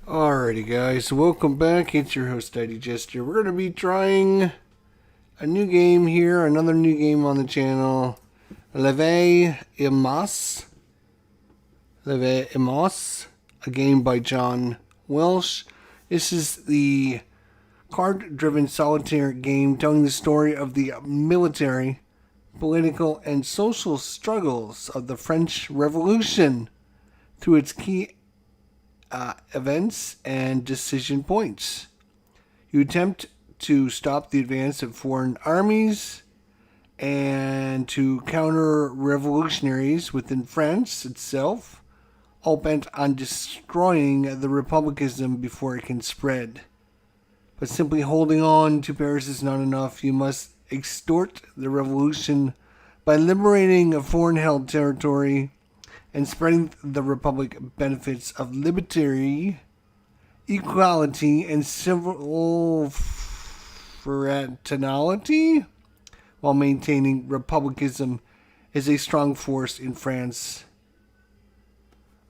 Alrighty guys, welcome back. It's your host ID Jester. We're going to be trying a new game here, another new game on the channel. Levee et Masse. Levee et Masse, a game by John Welsh. This is the card-driven solitaire game telling the story of the military, political, and social struggles of the French Revolution through its key events and decision points. You attempt to stop the advance of foreign armies and to counter revolutionaries within France itself, all bent on destroying the republicanism before it can spread. But simply holding on to Paris is not enough. You must extort the revolution by liberating a foreign-held territory and spreading the Republic benefits of liberty, equality, and civil fraternity, while maintaining republicanism is a strong force in France.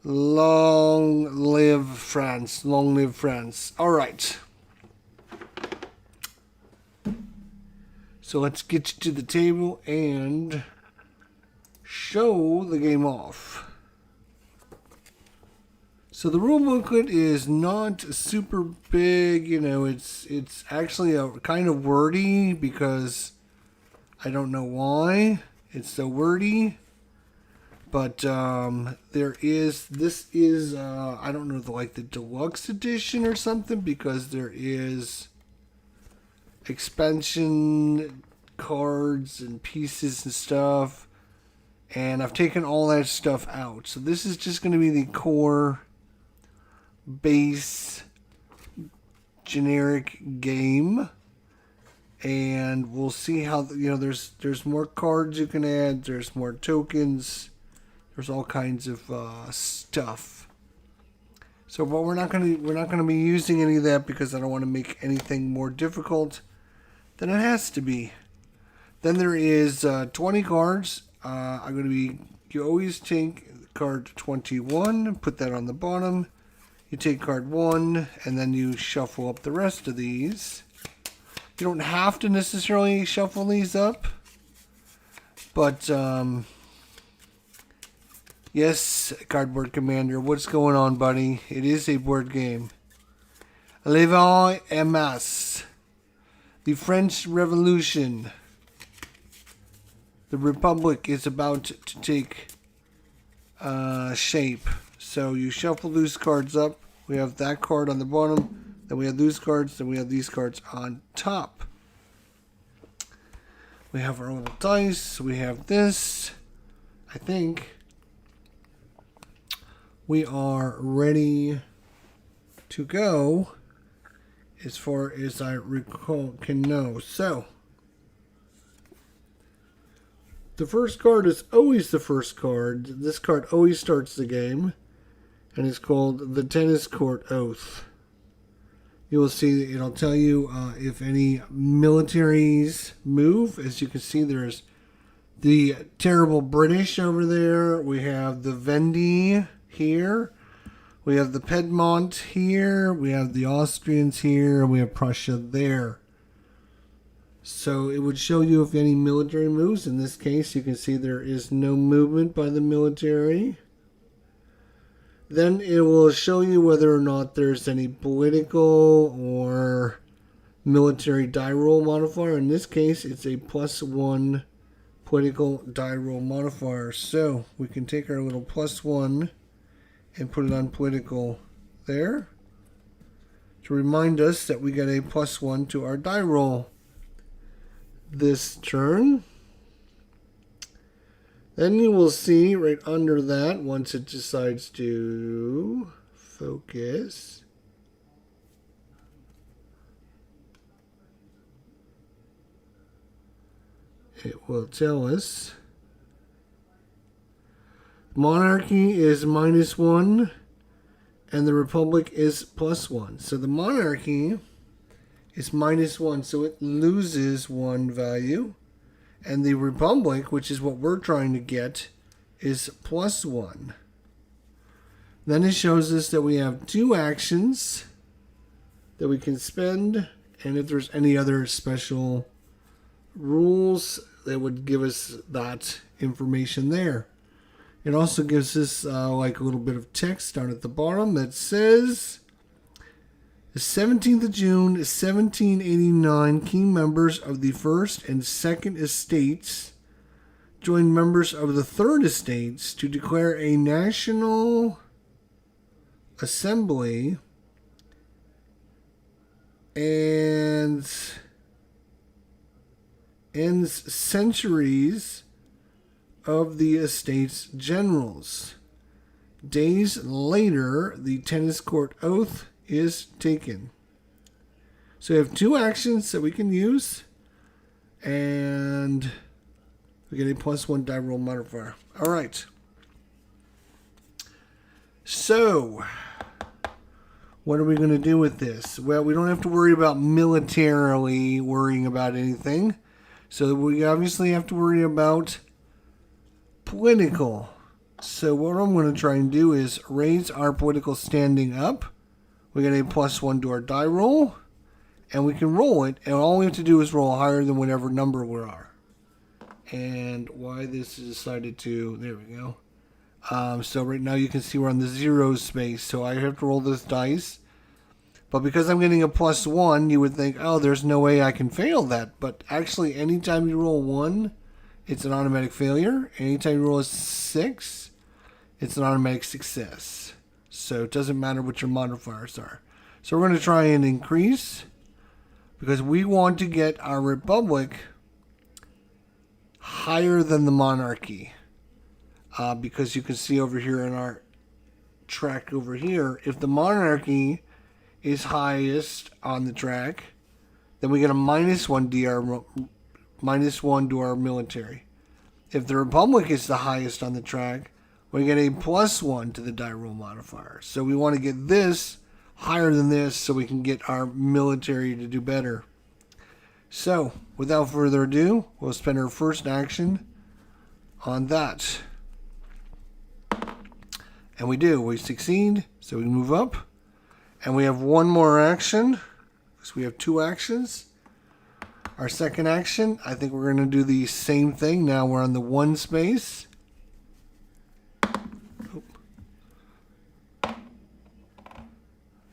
Long live France. Long live France. All right. So let's get you to the table and show the game off. So the rule booklet is not super big, it's actually a kind of wordy because I don't know why it's so wordy. But this is I don't know, the deluxe edition or something, because there is expansion cards and pieces and stuff, and I've taken all that stuff out. So this is just going to be the core base generic game, and we'll see how there's more cards you can add, there's more tokens, there's all kinds of stuff. So but we're not going to be using any of that because I don't want to make anything more difficult than it has to be. Then there is 20 cards. You always take card 21, put that on the bottom. You take card 1, and then you shuffle up the rest of these. You don't have to necessarily shuffle these up, but yes, Cardboard Commander, what's going on, buddy? It is a board game. Levee et Masse. The French Revolution. The Republic is about to take shape. So you shuffle these cards up. We have that card on the bottom. Then we have these cards. Then we have these cards on top. We have our little dice. We have this. I think we are ready to go as far as I can know. So the first card is always the first card. This card always starts the game, and it's called the Tennis Court Oath. You will see it'll tell you if any militaries move. As you can see, there's the terrible British over there. We have the Vendee here. We have the Piedmont here. We have the Austrians here. And we have Prussia there. So it would show you if any military moves. In this case, you can see there is no movement by the military. Then it will show you whether or not there's any political or military die roll modifier. In this case, it's a +1 political die roll modifier. So we can take our little +1 and put it on political there to remind us that we get a +1 to our die roll this turn. Then you will see right under that, once it decides to focus, it will tell us monarchy is -1 and the republic is +1. So the monarchy is -1, so it loses 1 value. And the republic, which is what we're trying to get, is +1. Then it shows us that we have 2 actions that we can spend, and if there's any other special rules, that would give us that information there. It also gives us like a little bit of text down at the bottom that says, the 17th of June, 1789, key members of the First and Second Estates joined members of the Third Estates to declare a national assembly and ends centuries of the estates generals. Days later, the tennis court oath is taken. So we have 2 actions that we can use, and we get a +1 die roll modifier. All right. So, what are we going to do with this? Well, we don't have to worry about militarily worrying about anything. So we obviously have to worry about political. So what I'm going to try and do is raise our political standing up. We get a +1 to our die roll, and we can roll it, and all we have to do is roll higher than whatever number we are. And why this is decided to, there we go. So right now you can see we're on the 0 space, so I have to roll this dice. But because I'm getting a +1, you would think, oh, there's no way I can fail that. But actually, anytime you roll 1, it's an automatic failure. Anytime you roll a 6, it's an automatic success. So it doesn't matter what your modifiers are. So we're going to try and increase, because we want to get our republic higher than the monarchy. Because you can see over here in our track over here, if the monarchy is highest on the track, then we get a -1 to our military. If the republic is the highest on the track, we get a +1 to the die roll modifier. So we want to get this higher than this so we can get our military to do better. So, without further ado, we'll spend our first action on that. And we do. We succeed, so we move up. And we have 1 more action, because we have 2 actions. Our second action, I think we're going to do the same thing. Now we're on the 1 space.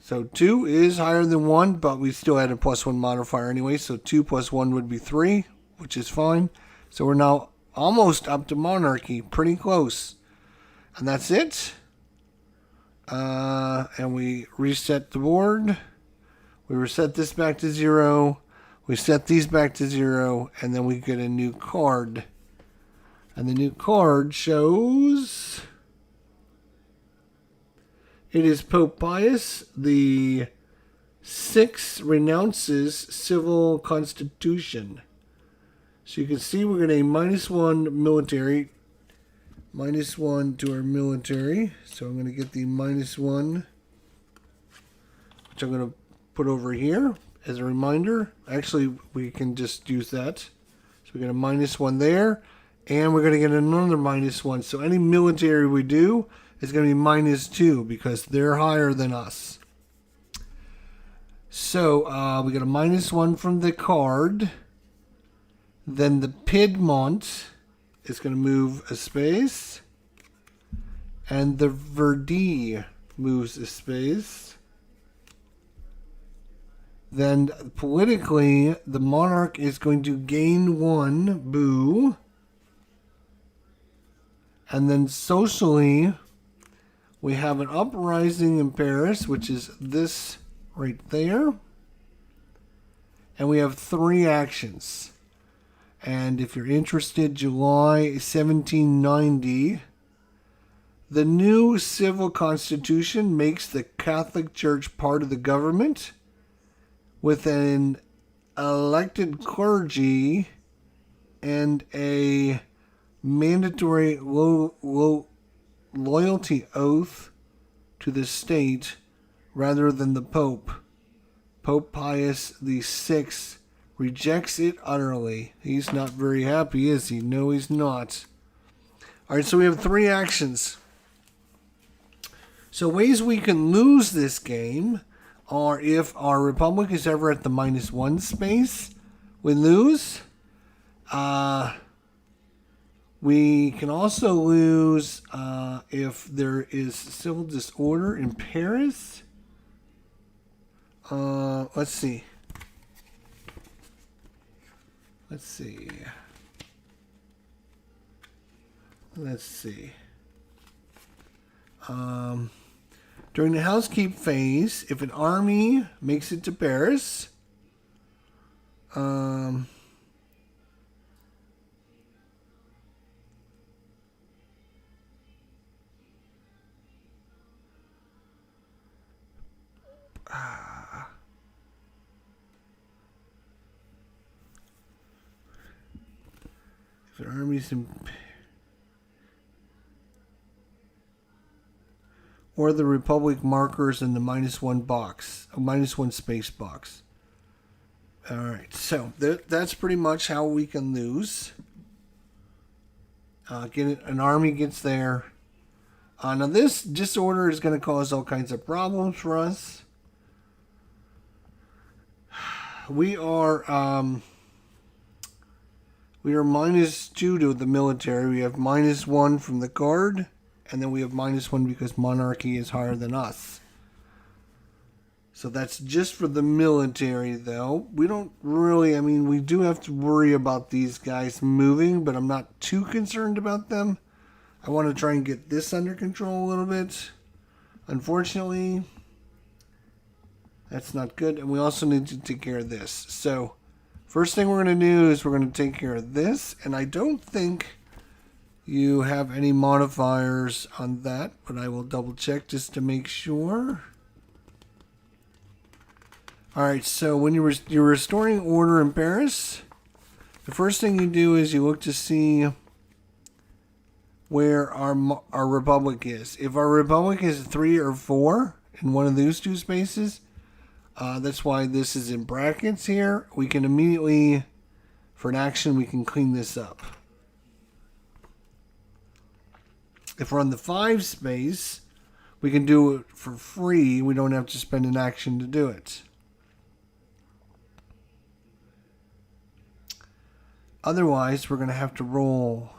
So 2 is higher than 1, but we still had a +1 modifier anyway. So 2 + 1 would be 3, which is fine. So we're now almost up to monarchy, pretty close. And that's it. And we reset the board. We reset this back to 0. We set these back to 0. And then we get a new card. And the new card shows... It is Pope Pius the VI renounces civil constitution. So you can see we're getting a -1 military. -1 to our military. So I'm going to get the -1, which I'm going to put over here as a reminder. Actually, we can just use that. So we get a -1 there. And we're going to get another -1. So any military we do is going to be -2 because they're higher than us. So we get a -1 from the card. Then the Piedmont is going to move a space. And the Verdi moves a space. Then politically, the monarch is going to gain 1, boo. And then socially, we have an uprising in Paris, which is this right there. And we have 3 actions. And if you're interested, July 1790, the new civil constitution makes the Catholic Church part of the government with an elected clergy and a mandatory loyalty oath to the state rather than the Pope. Pope Pius VI rejects it utterly. He's not very happy, is he? No, he's not. All right, so we have 3 actions. So ways we can lose this game are if our republic is ever at the -1 space, we lose. We can also lose if there is civil disorder in Paris. Let's see. Let's see. During the housekeep phase, if an army makes it to Paris, if an army's in, or the Republic markers in the -1 box, a -1 space box. All right, so that's pretty much how we can lose. An army gets there. Now this disorder is going to cause all kinds of problems for us. We are -2 to the military. We have -1 from the guard, and then we have -1 because monarchy is higher than us. So that's just for the military, though. We don't really, we do have to worry about these guys moving, but I'm not too concerned about them. I want to try and get this under control a little bit. Unfortunately, that's not good. And we also need to take care of this. So first thing we're going to do is we're going to take care of this. And I don't think you have any modifiers on that, but I will double check just to make sure. Alright, so when you're restoring order in Paris, the first thing you do is you look to see where our republic is. If our republic is 3 or 4 in one of those two spaces, that's why this is in brackets here. We can immediately, for an action, we can clean this up. If we're on the 5 space, we can do it for free. We don't have to spend an action to do it. Otherwise, we're going to have to roll.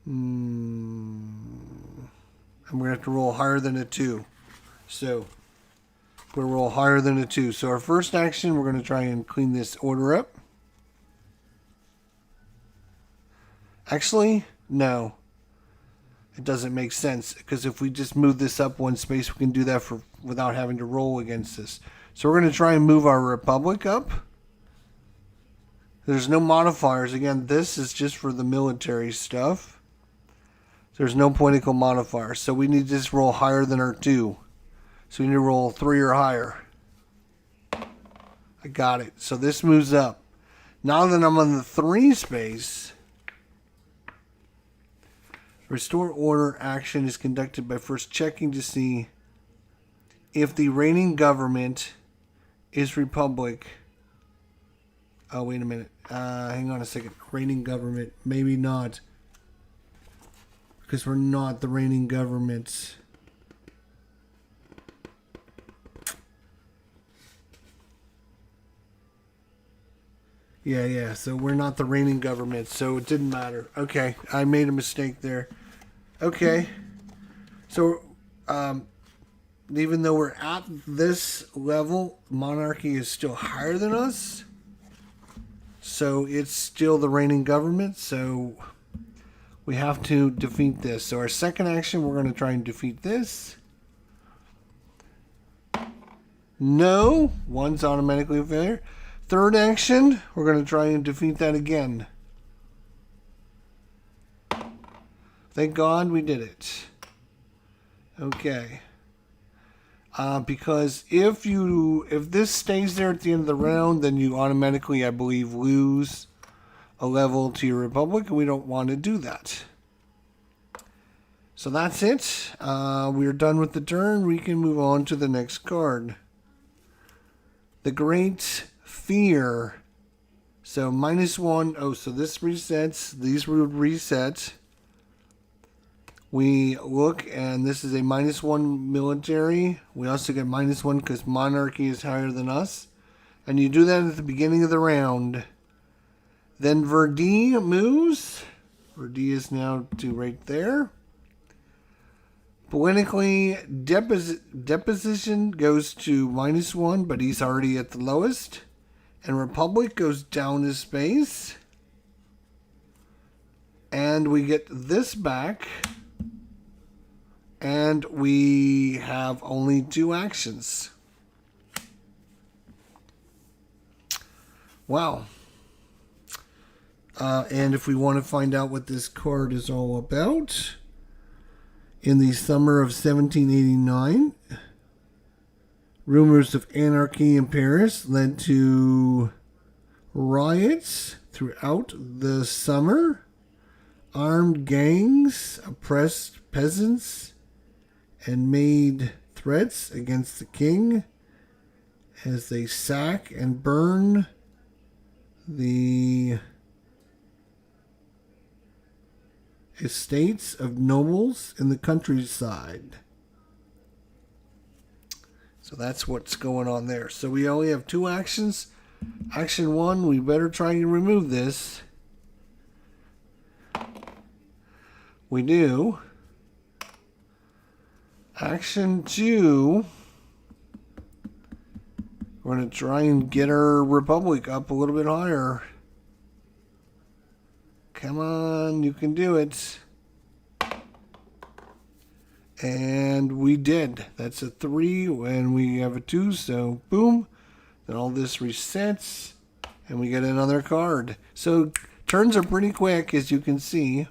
I'm going to have to roll higher than a 2. So, we're going to roll higher than a 2. So, our first action, we're going to try and clean this order up. Actually, no. It doesn't make sense, because if we just move this up 1 space, we can do that without having to roll against this. So we're going to try and move our republic up. There's no modifiers. Again, this is just for the military stuff. There's no political modifiers. So we need to just roll higher than our 2. So we need to roll 3 or higher. I got it. So this moves up. Now that I'm on the 3 space, restore order action is conducted by first checking to see if the reigning government is republic. Oh, wait a minute. Hang on a second. Reigning government. Maybe not. Because we're not the reigning government. Yeah. So we're not the reigning government. So it didn't matter. Okay. I made a mistake there. Okay. So, even though we're at this level, monarchy is still higher than us. So it's still the reigning government. So we have to defeat this. So our second action, we're going to try and defeat this. No. 1's automatically a failure. Third action, we're going to try and defeat that again. Thank God we did it. Okay. Because if this stays there at the end of the round, then you automatically, I believe, lose a level to your republic, and we don't want to do that. So that's it. We're done with the turn. We can move on to the next card. The Great Fear So -1. Oh, so this resets. These would reset. We look, and this is a -1 military. We also get -1 because monarchy is higher than us. And you do that at the beginning of the round. Then Verdi moves. Verdi is now to right there. Politically, deposition goes to -1, but he's already at the lowest. And Republic goes down a space. And we get this back. And we have only 2 actions. Wow. And if we want to find out what this card is all about, in the summer of 1789, rumors of anarchy in Paris led to riots throughout the summer. Armed gangs oppressed peasants and made threats against the king as they sack and burn the estates of nobles in the countryside. So that's what's going on there. So we only have 2 actions. Action 1, we better try and remove this. We do. Action 2, we're going to try and get our Republic up a little bit higher. Come on, you can do it. And we did. That's a 3, and we have a 2, so boom. Then all this resets, and we get another card. So turns are pretty quick, as you can see.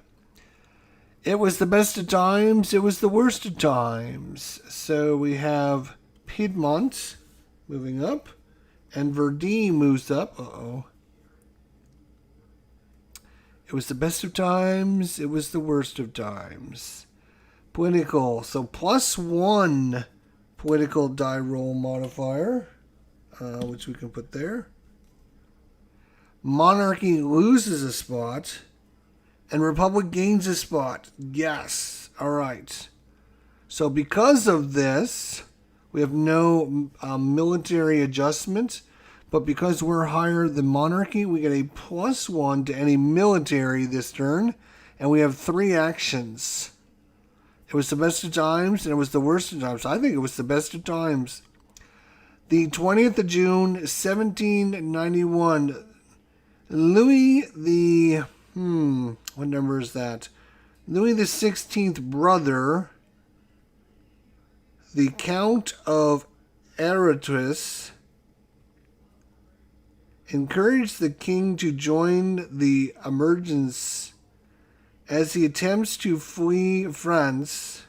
It was the best of times. It was the worst of times. So we have Piedmont moving up, and Verdi moves up. Uh-oh. It was the best of times. It was the worst of times. Political. So +1 political die roll modifier, which we can put there. Monarchy loses a spot. And Republic gains a spot. Yes. All right. So because of this, we have no military adjustment. But because we're higher than Monarchy, we get a +1 to any military this turn. And we have 3 actions. It was the best of times, and it was the worst of times. I think it was the best of times. The 20th of June, 1791. Louis the... what number is that? Louis the 16th brother, the Count of Aratus, encouraged the king to join the emergence as he attempts to flee France,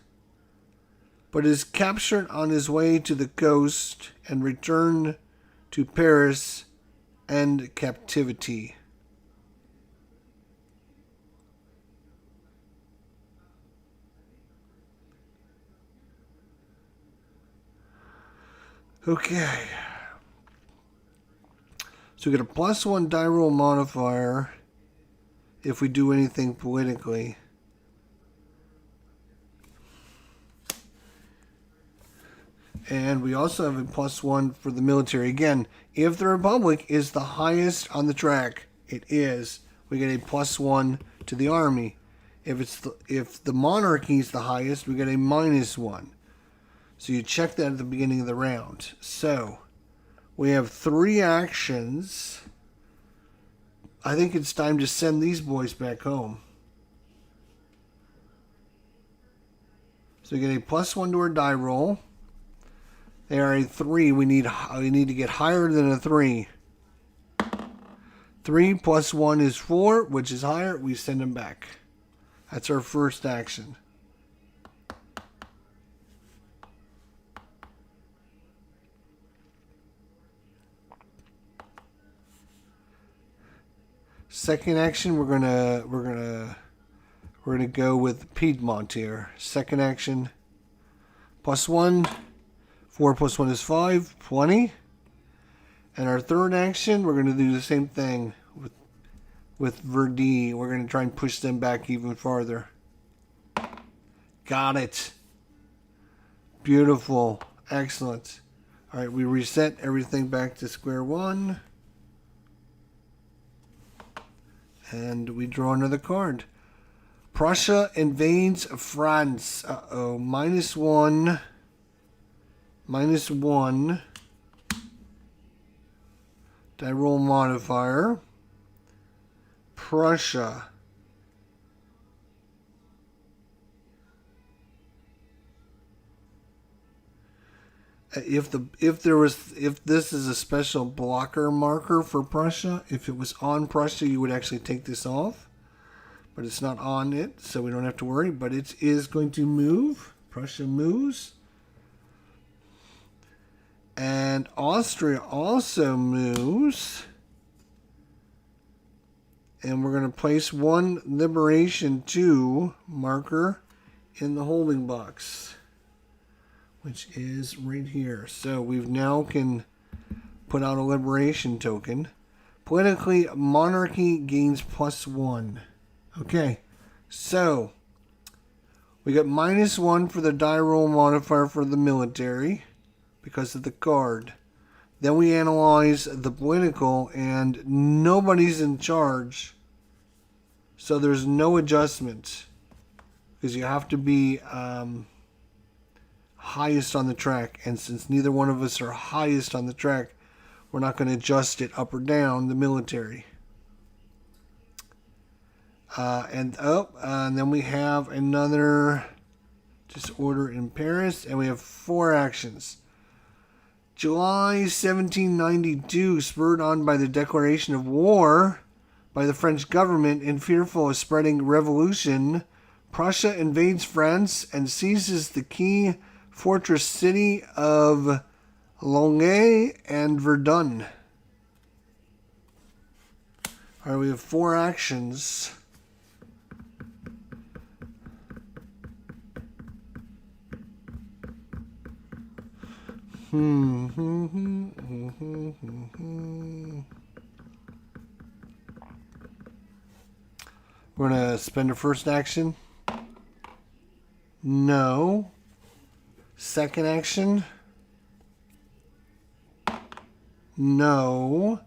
but is captured on his way to the coast and returned to Paris and captivity. Okay. So we get a +1 die roll modifier if we do anything politically. And we also have a +1 for the military. Again, if the Republic is the highest on the track, it is, we get a +1 to the army. If the monarchy is the highest, we get a -1. So you check that at the beginning of the round. So we have 3 actions. I think it's time to send these boys back home. So we get a +1 to our die roll. They are a 3. We need to get higher than a 3. 3 + 1 is 4, which is higher. We send them back. That's our first action. Second action, we're gonna go with Piedmont here. Second action, +1. 4 + 1 is 5, 20. And our third action, we're gonna do the same thing. with Verdi. We're going to try and push them back even farther. Got it. Beautiful. Excellent. All right, we reset everything back to square one. And we draw another card. Prussia invades France. Uh-oh. -1. -1. Die roll modifier. Prussia. If this is a special blocker marker for Prussia, if it was on Prussia, you would actually take this off. But it's not on it, so we don't have to worry. But it is going to move. Prussia moves. And Austria also moves. And we're going to place one Liberation 2 marker in the holding box, which is right here. So we've now can put out a liberation token. Politically, monarchy gains +1. Okay, so we got -1 for the die roll modifier for the military because of the card. Then we analyze the political, and nobody's in charge. So there's no adjustment because you have to be highest on the track. And since neither one of us are highest on the track, we're not going to adjust it up or down, the military. And then we have another disorder in Paris, and we have 4 actions. July 1792, spurred on by the declaration of war by the French government and fearful of spreading revolution, Prussia invades France and seizes the key fortress city of Longueuil and Verdun. All right, we have 4 actions. We're going to spend a first action. No. Second action. No.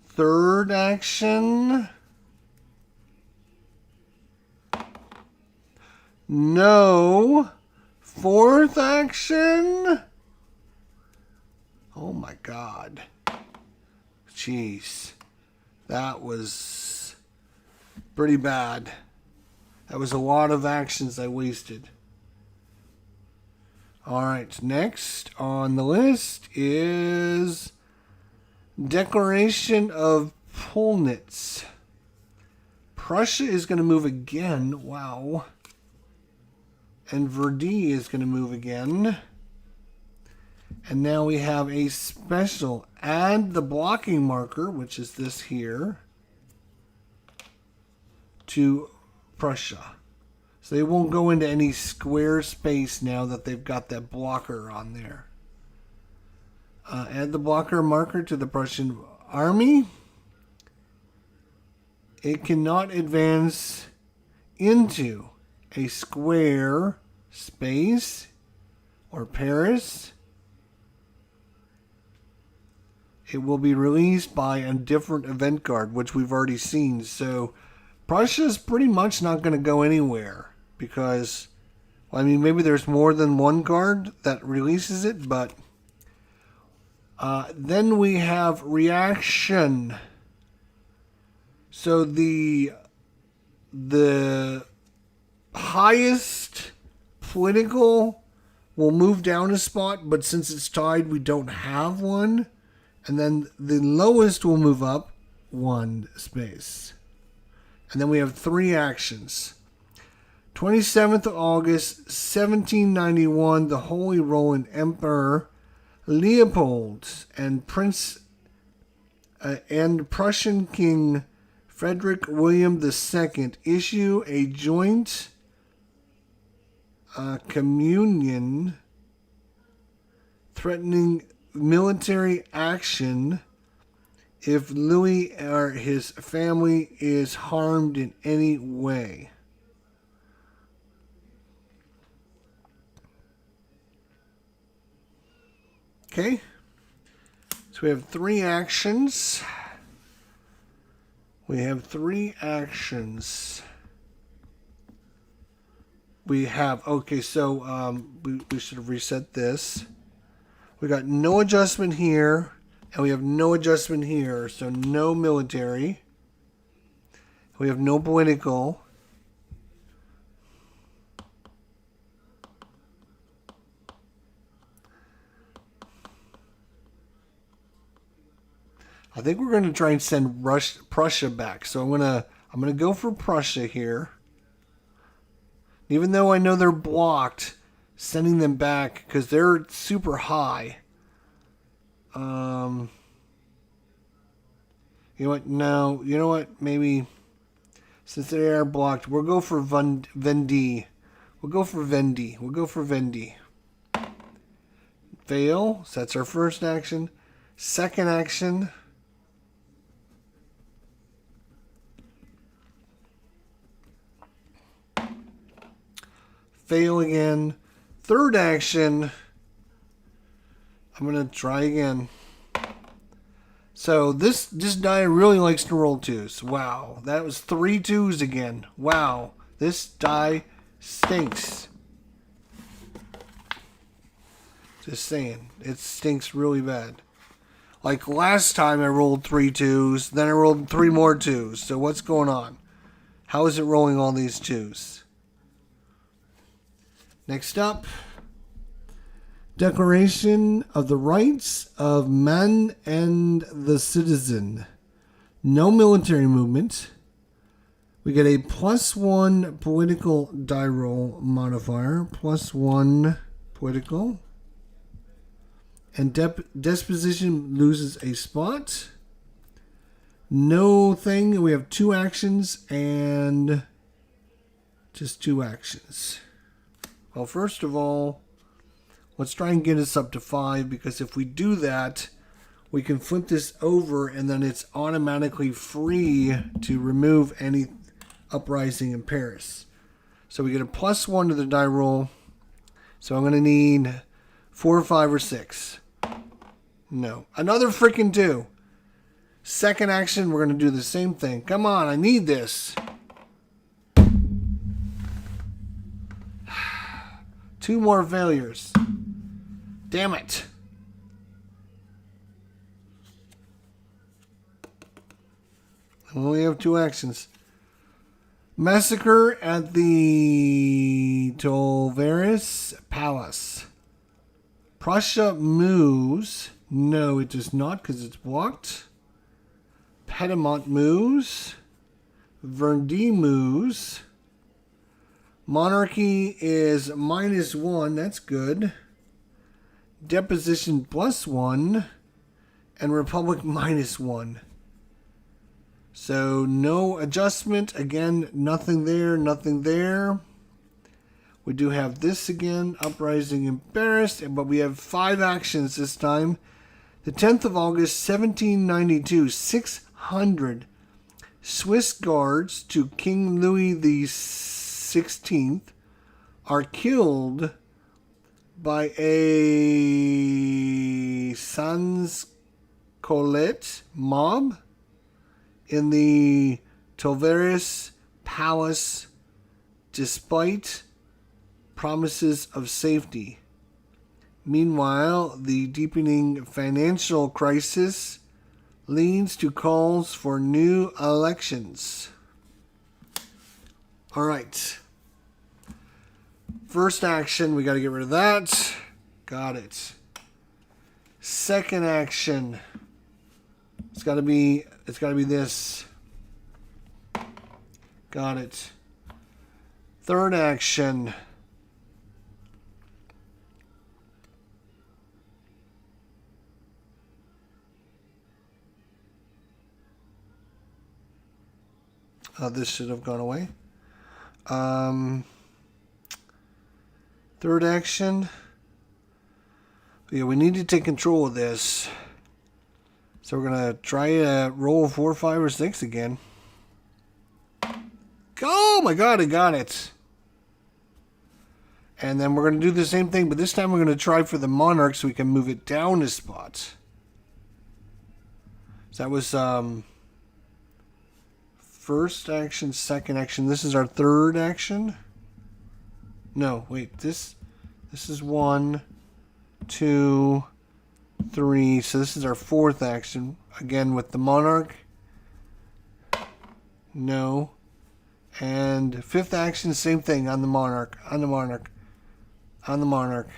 Third action. No. Fourth action. Oh my God. Jeez. That was pretty bad. That was a lot of actions I wasted. Alright, next on the list is Declaration of Polnitz. Prussia is going to move again. Wow. And Verdi is going to move again. And now we have a special. Add the blocking marker, which is this here, to Prussia. So they won't go into any square space now that they've got that blocker on there. Add the blocker marker to the Prussian army. It cannot advance into a square space or Paris. It will be released by a different event card, which we've already seen. So Prussia's pretty much not going to go anywhere because, well, I mean, maybe there's more than one card that releases it, but then we have reaction. So the highest political will move down a spot, but since it's tied, we don't have one. And then the lowest will move up 1 space. And then we have 3 actions. 27th of August, 1791, the Holy Roman Emperor Leopold and Prussian King Frederick William II issue a joint communion threatening military action if Louis or his family is harmed in any way. Okay. So we have 3 actions. We have 3 actions. We have, okay, so we should have reset this. We got no adjustment here, and we have no adjustment here. So no military. We have no political. I think we're going to try and send Prussia back. So I'm gonna go for Prussia here. Even though I know they're blocked, sending them back because they're super high. You know what? No. You know what? Maybe since they are blocked, we'll go for Vendy. We'll go for Vendy. Fail. So that's our first action. Second action. Fail again. Third action. I'm going to try again. So this die really likes to roll 2s. Wow. That was 3 2s again. Wow. This die stinks. Just saying. It stinks really bad. Like last time I rolled 3 2s. Then I rolled 3 more 2s. So what's going on? How is it rolling all these 2s? Next up, Declaration of the Rights of Man and the Citizen. No military movement. We get a +1 political die roll modifier. +1 political. And disposition loses a spot. No thing. We have 2 actions and just 2 actions. Well, first of all, let's try and get us up to 5, because if we do that, we can flip this over and then it's automatically free to remove any uprising in Paris. So we get a +1 to the die roll. So I'm going to need 4, 5, or 6. No. Another freaking 2. Second action, we're going to do the same thing. Come on, I need this. 2 more failures. Damn it. I only have 2 actions. Massacre at the Tolveris Palace. Prussia moves. No, it does not because it's blocked. Piedmont moves. Vendy moves. Monarchy is -1. That's good. Deposition +1. And Republic -1. So no adjustment. Again, nothing there, nothing there. We do have this again. Uprising in Paris. But we have 5 actions this time. The 10th of August, 1792. 600 Swiss guards to King Louis XVI are killed by a sans culotte mob in the Tolveris Palace despite promises of safety. Meanwhile, the deepening financial crisis leads to calls for new elections. All right. First action, we got to get rid of that. Got it. Second action, it's got to be this. Got it. Third action. This should have gone away. Third action. Yeah, we need to take control of this. So we're going to try a roll 4, 5, or 6 again. Oh my god, I got it. And then we're going to do the same thing, but this time we're going to try for the monarch so we can move it down a spot. So that was first action, second action. This is our third action. No, wait. This is 1, 2, 3. So this is our fourth action. Again with the monarch. No. And fifth action, same thing on the monarch. On the monarch. On the monarch.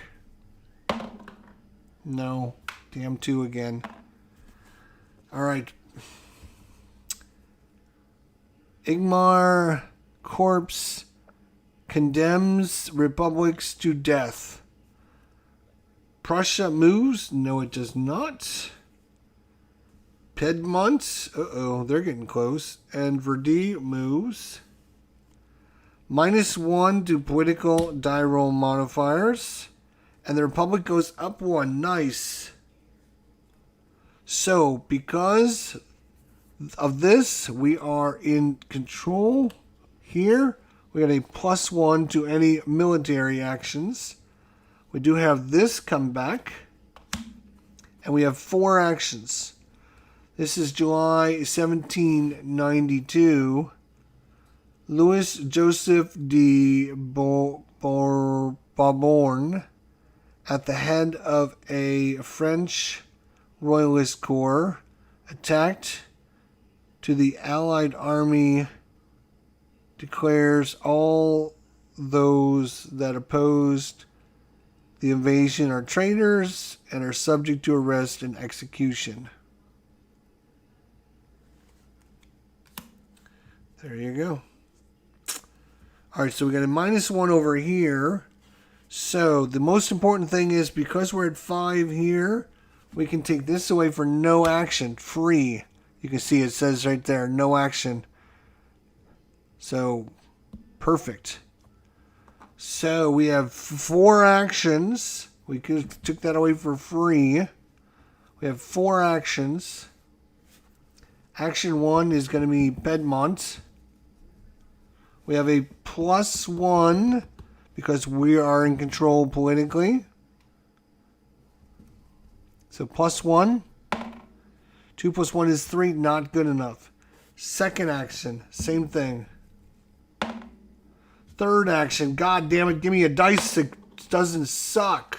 No. Damn 2 again. Alright. Igmar corpse condemns republics to death. Prussia moves? No, it does not. Piedmont? Uh-oh, they're getting close. And Verdi moves. -1 to political die roll modifiers. And the Republic goes up 1. Nice. So, because of this, we are in control here. We got a +1 to any military actions. We do have this come back. And we have 4 actions. This is July 1792. Louis Joseph de Bourbon, at the head of a French royalist corps, attacked to the Allied army, declares all those that opposed the invasion are traitors and are subject to arrest and execution. There you go. Alright, so we got a -1 over here. So the most important thing is, because we're at 5 here, we can take this away for no action. Free. You can see it says right there, no action. So, perfect. So we have 4 actions. We took that away for free. We have 4 actions. Action 1 is going to be Piedmont. We have a +1 because we are in control politically. So +1. 2 + 1 is 3. Not good enough. Second action. Same thing. Third action. God damn it. Give me a dice that doesn't suck.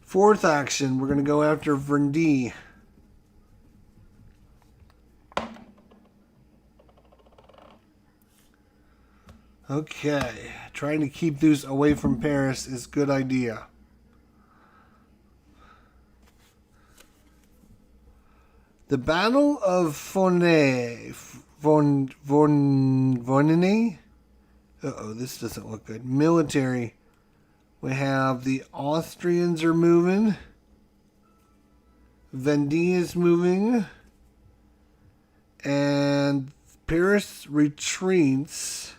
Fourth action. We're going to go after Vendée. Okay, trying to keep these away from Paris is a good idea. The Battle of Vonay. Uh-oh, this doesn't look good. Military. We have the Austrians are moving. Vendée is moving. And Paris retreats.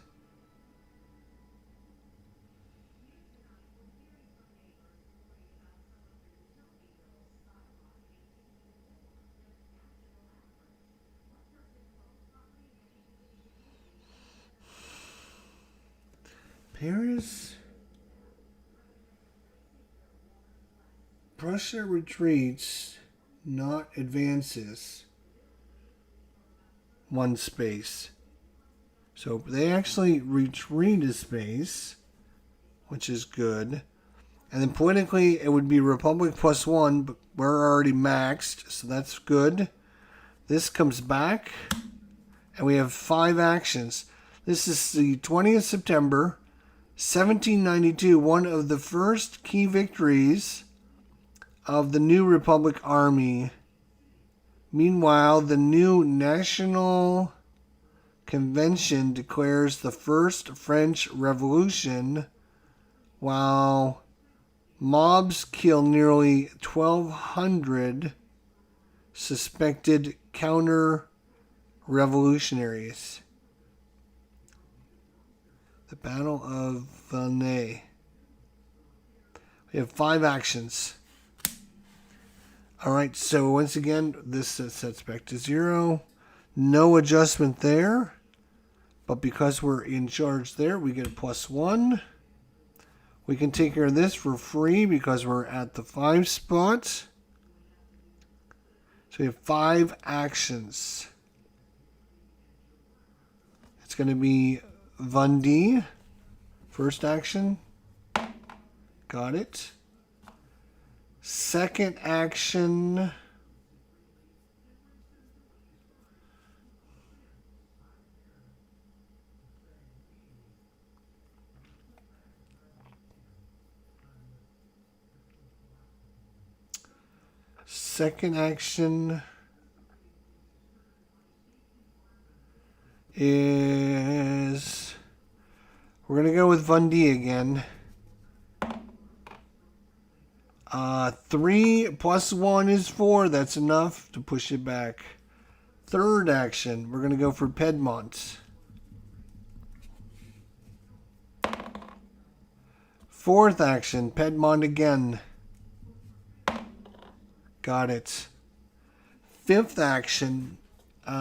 Paris. Prussia retreats, not advances. 1 space. So they actually retreat a space, which is good. And then politically, it would be Republic +1, but we're already maxed, so that's good. This comes back, and we have 5 actions. This is the 20th September. 1792, one of the first key victories of the new Republic Army. Meanwhile, the new National Convention declares the First French Revolution, while mobs kill nearly 1,200 suspected counter-revolutionaries. The Battle of Vendée. We have 5 actions. All right, so once again, this sets back to 0. No adjustment there. But because we're in charge there, we get a +1. We can take care of this for free because we're at the 5 spot. So we have 5 actions. It's going to be Vundee. First action. Got it. Second action. Second action is, we're going to go with Vundee again. 3 + 1 is 4. That's enough to push it back. Third action, we're going to go for Piedmont. Fourth action, Piedmont again. Got it. Fifth action, we're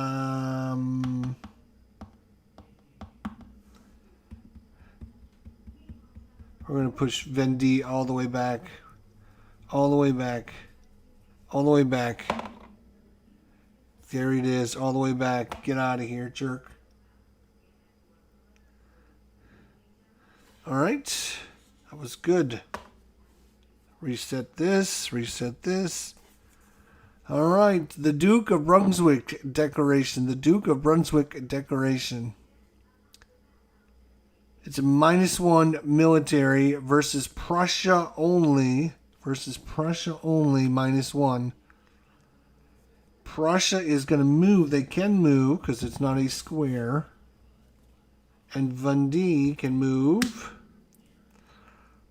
going to push Vundee all the way back. All the way back. All the way back. There it is. All the way back. Get out of here, jerk. All right. That was good. Reset this. Reset this. All right. The Duke of Brunswick Declaration. The Duke of Brunswick Declaration. It's a -1 military versus Prussia only. Versus Prussia only, -1. Prussia is going to move. They can move because it's not a square. And Vundee can move.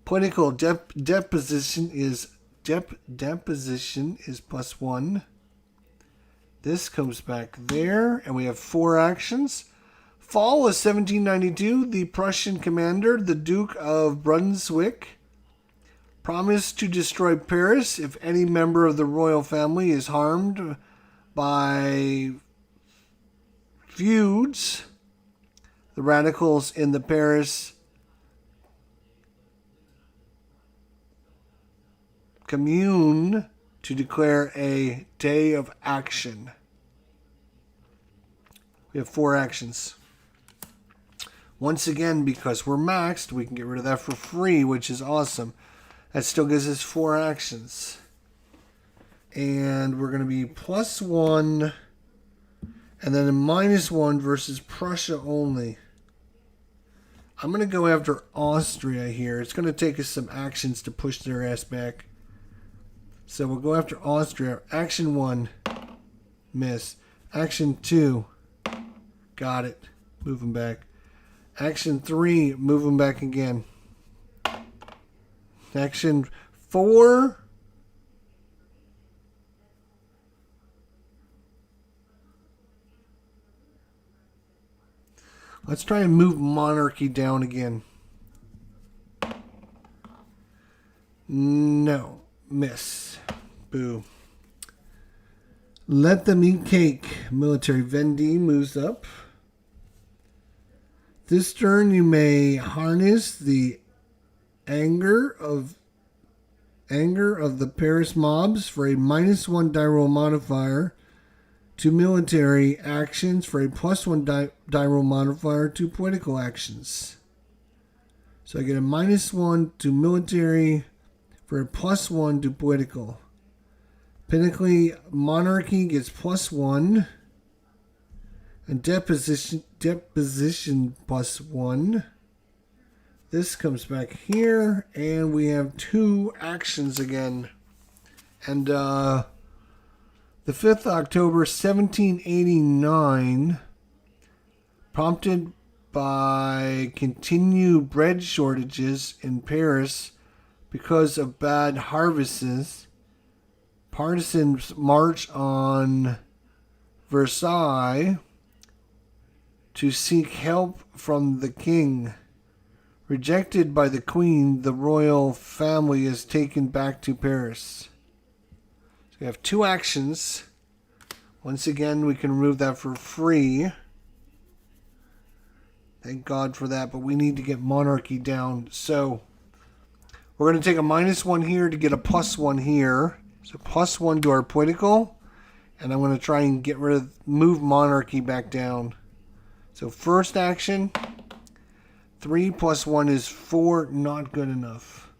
Political deposition is +1. This comes back there, and we have 4 actions. Fall of 1792, the Prussian commander, the Duke of Brunswick, promised to destroy Paris if any member of the royal family is harmed by feuds. The radicals in the Paris commune to declare a day of action. We have 4 actions. Once again, because we're maxed, we can get rid of that for free, which is awesome. That still gives us 4 actions. And we're going to be +1 and then a -1 versus Prussia only. I'm going to go after Austria here. It's going to take us some actions to push their ass back. So we'll go after Austria. Action 1, miss. Action 2, got it. Move them back. Action 3, move them back again. Action 4. Let's try and move monarchy down again. No. Miss. Boo. Let them eat cake. Military Vundee moves up. This turn you may harness the anger of the Paris mobs for a -1 die roll modifier to military actions for a +1 die roll modifier to political actions. So I get a -1 to military for a +1 to political. Pinnacle monarchy gets +1. And deposition +1. This comes back here, and we have 2 actions again. And the 5th October 1789, prompted by continued bread shortages in Paris because of bad harvests, partisans march on Versailles to seek help from the king. Rejected by the queen, the royal family is taken back to Paris. So we have 2 actions. Once again, we can remove that for free. Thank God for that, but we need to get monarchy down. So we're going to take a -1 here to get a +1 here. So +1 to our political. And I'm going to try and move monarchy back down. So first action, 3 + 1 is 4, not good enough.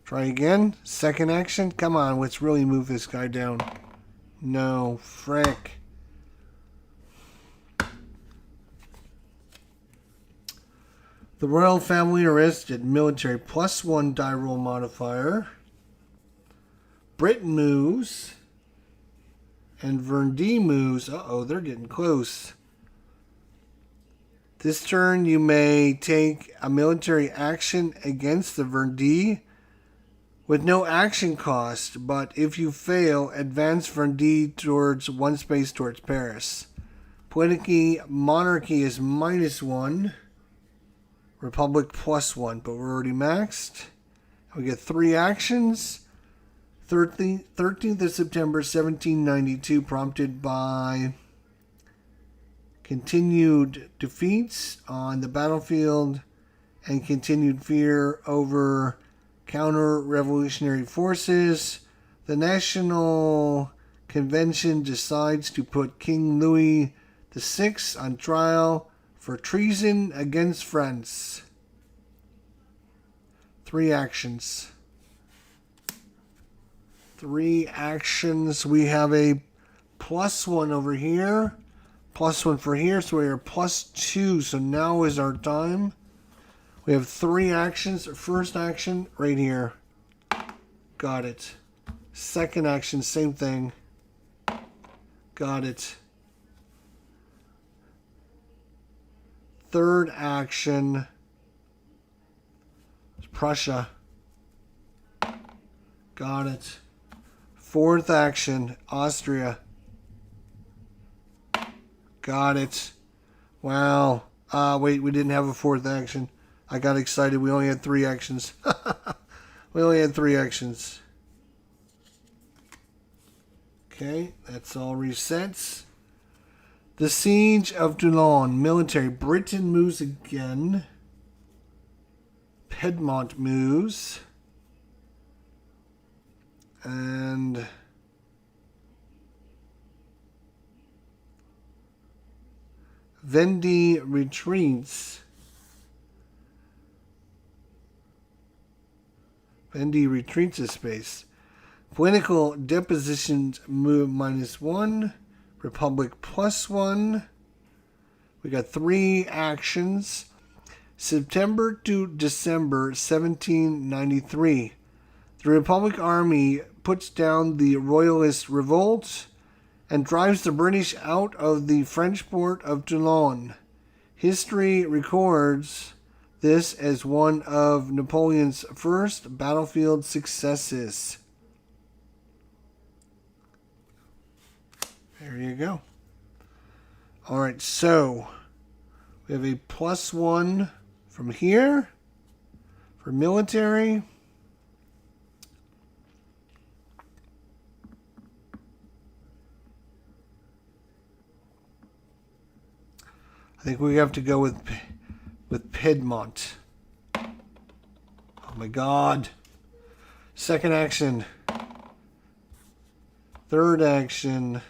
Try again, second action, come on, let's really move this guy down. No, frick. The royal family arrested, military +1 die roll modifier. Britain moves. And Vendee moves. Uh-oh, they're getting close. This turn, you may take a military action against the Vendee with no action cost, but if you fail, advance Vendee towards 1 space towards Paris. Politically, monarchy is -1. Republic +1, but we're already maxed. We get 3 actions. 13th of September 1792, prompted by continued defeats on the battlefield and continued fear over counter-revolutionary forces, the National Convention decides to put King Louis VI on trial for treason against France. 3 actions. 3 actions. We have a +1 over here. +1 for here. So we are +2. So now is our time. We have 3 actions. First action right here. Got it. Second action, same thing. Got it. Third action. Prussia. Got it. Fourth action, Austria. Got it. Wow. Wait, we didn't have a 4th action. I got excited. We only had 3 actions. We only had 3 actions. Okay, that's all resets. The Siege of Toulon. Military. Britain moves again. Piedmont moves. And Vendee retreats. Vendee retreats a space. Political depositions move -1. Republic +1. We got 3 actions. September to December 1793. The Republic Army puts down the Royalist revolt and drives the British out of the French port of Toulon. History records this as one of Napoleon's first battlefield successes. There you go. All right, so we have a +1 from here for military. I think we have to go with Piedmont. Oh my God. Second action. Third action.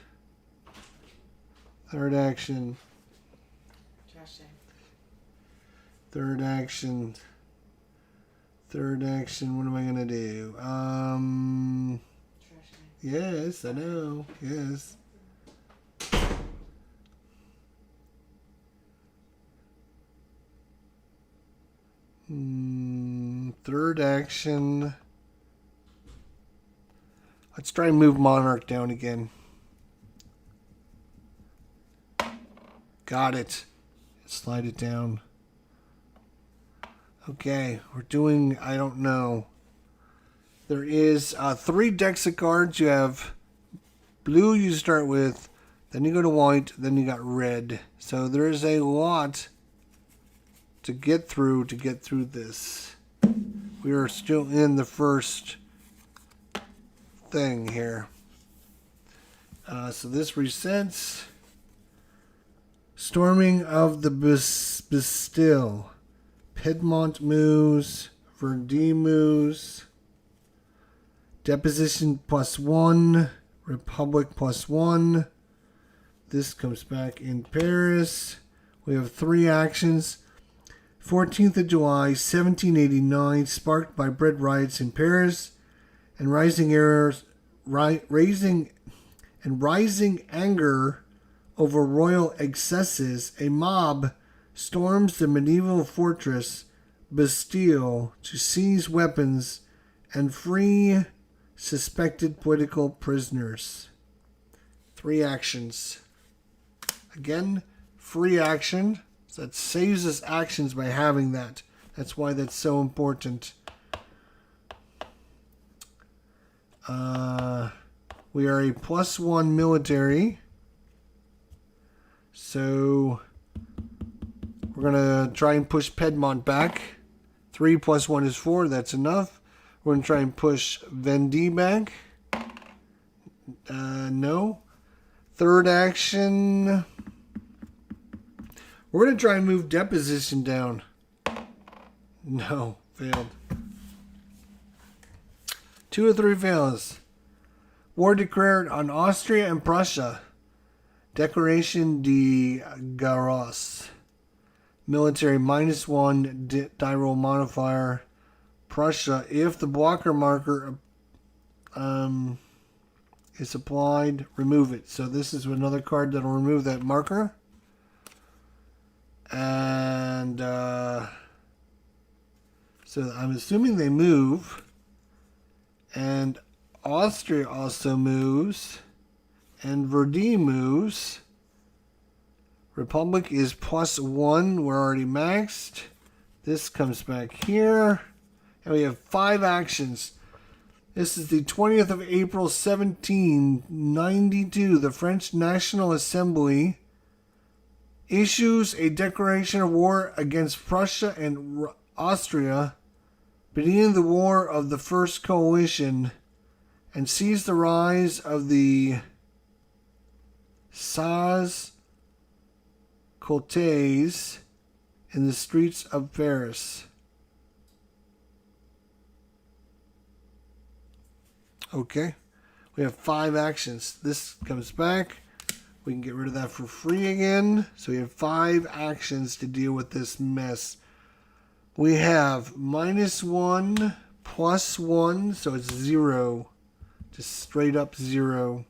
Third action. Third action. Third action. What am I gonna do? Yes, I know. Yes. Third action. Let's try and move Monarch down again. Got it. Slide it down. Okay, we're doing, I don't know. There is 3 decks of cards. You have blue you start with, then you go to white, then you got red. So there is a lot to get through this. We are still in the first thing here. So this resets. Storming of the Bastille. Piedmont moves. Vendée moves. Deposition +1. Republic +1. This comes back in Paris. We have 3 actions. 14th of July, 1789, sparked by bread riots in Paris and rising anger over royal excesses, a mob storms the medieval fortress Bastille to seize weapons and free suspected political prisoners. 3 actions. Again, free action. So that saves us actions by having that. That's why that's so important. We are a +1 military. So we're going to try and push Piedmont back. 3 + 1 is 4. That's enough. We're going to try and push Vendée back. No. Third action. We're going to try and move deposition down. No, failed. 2 of 3 fails. War declared on Austria and Prussia. Declaration de Garros. Military -1 die roll modifier. Prussia, if the blocker marker is applied, remove it. So this is another card that will remove that marker. And so I'm assuming they move. And Austria also moves. And Vendée moves. Republic is +1. We're already maxed. This comes back here. And we have 5 actions. This is the 20th of April, 1792. The French National Assembly issues a declaration of war against Prussia and Austria, beginning the war of the First Coalition, and sees the rise of the Sans Côtés in the streets of Paris. Okay, we have 5 actions. This comes back. We can get rid of that for free again. So we have 5 actions to deal with this mess. We have -1, +1, so it's 0. Just straight up 0.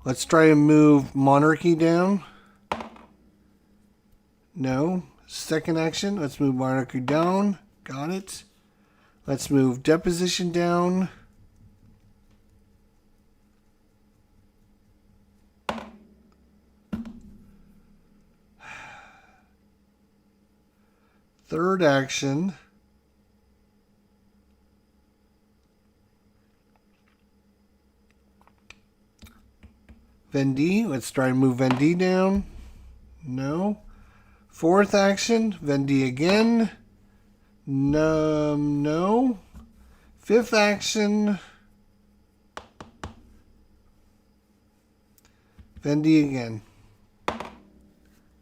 Let's try and move monarchy down. No. Second action, let's move monarchy down. Got it. Let's move deposition down. Third action. Vendée, let's try and move Vendée down. No. Fourth action, Vendée again. No. Fifth action, Vendée again.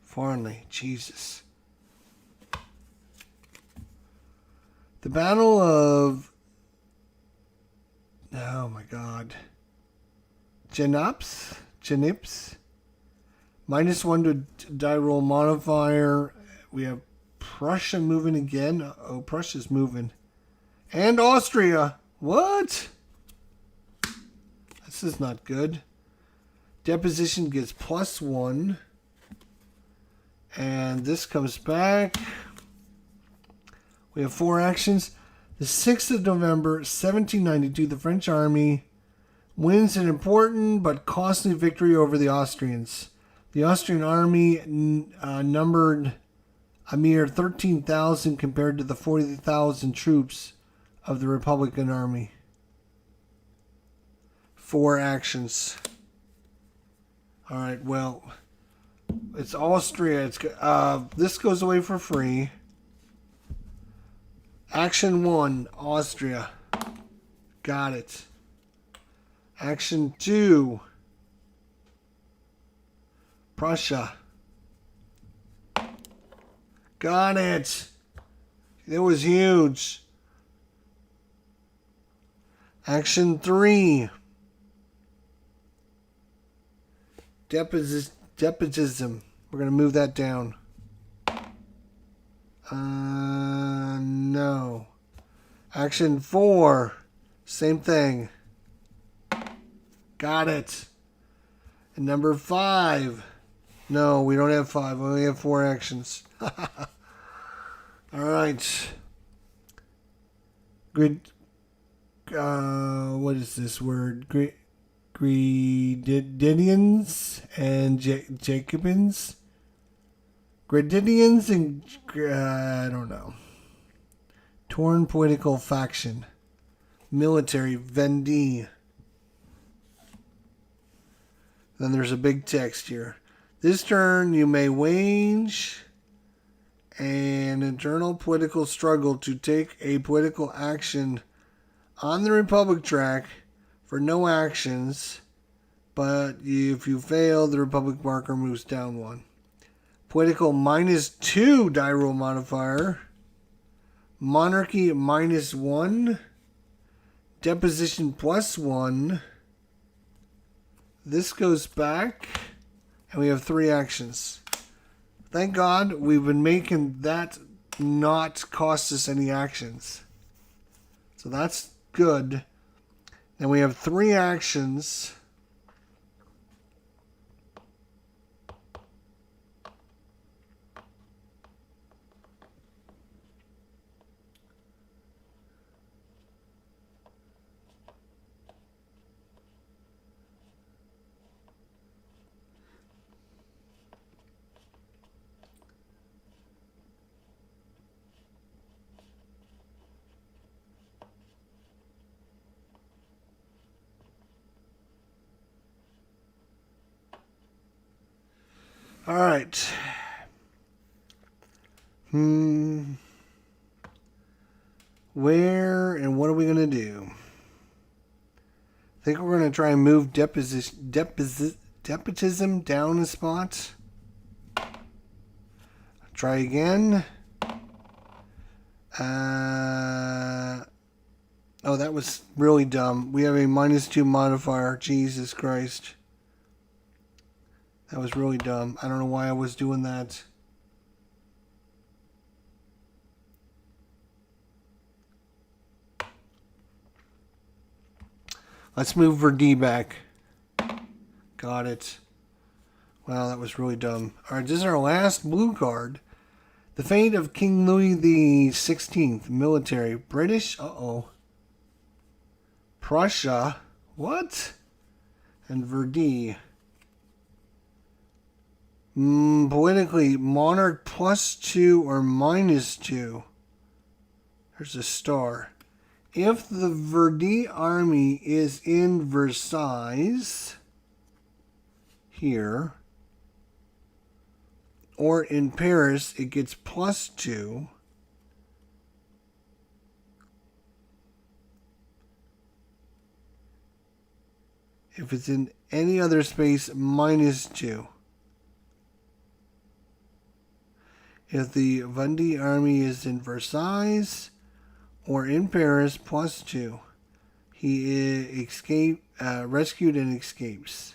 Finally, Jesus. The Battle of, oh my God, Genips. -1 to die roll modifier. We have Prussia moving again. Oh, Prussia's moving. And Austria. What? This is not good. Deposition gets +1. And this comes back. We have 4 actions. The 6th of November, 1792, the French army wins an important but costly victory over the Austrians. The Austrian army numbered a mere 13,000 compared to the 40,000 troops of the Republican army. 4 actions. All right, well, it's Austria. This goes away for free. Action 1, Austria. Got it. Action 2, Prussia. Got it. It was huge. Action 3, Despotism. We're going to move that down. No. Action 4, same thing. Got it. And number 5. No, we don't have 5. We only have 4 actions. All right. What is this word? Gredidians and Jacobins? Gredidians and... I don't know. Torn political faction. Military Vendee. Then there's a big text here. This turn you may wage an internal political struggle to take a political action on the Republic track for no actions, but if you fail, the Republic marker moves down 1. Political -2 die roll modifier. Monarchy -1. Deposition +1. This goes back, and we have 3 actions. Thank God we've been making that not cost us any actions. So that's good. Then we have 3 actions. All right. Where and what are we going to do? I think we're going to try and move Despotism down a spot. Try again. Oh, that was really dumb. We have a -2 modifier. Jesus Christ. That was really dumb. I don't know why I was doing that. Let's move Verdee back. Got it. Wow, that was really dumb. Alright, this is our last blue card. The fate of King Louis the 16th. Military. British. Uh-oh. Prussia. What? And Verdee. Politically, monarch +2 or -2. There's a star. If the Verdee army is in Versailles, here, or in Paris, it gets +2. If it's in any other space, -2. If the Vendee army is in Versailles or in Paris, +2. He rescued and escapes.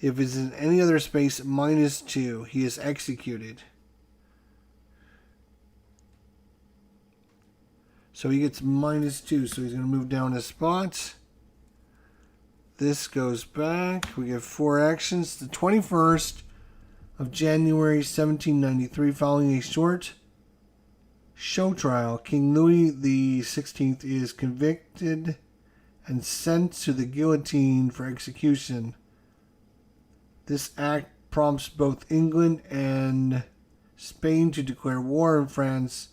If it's in any other space, -2. He is executed. So he gets -2. So he's going to move down a spot. This goes back. We get 4 actions. The 21st of January 1793, following a short show trial, King Louis the 16th is convicted and sent to the guillotine for execution. This act prompts both England and Spain to declare war on France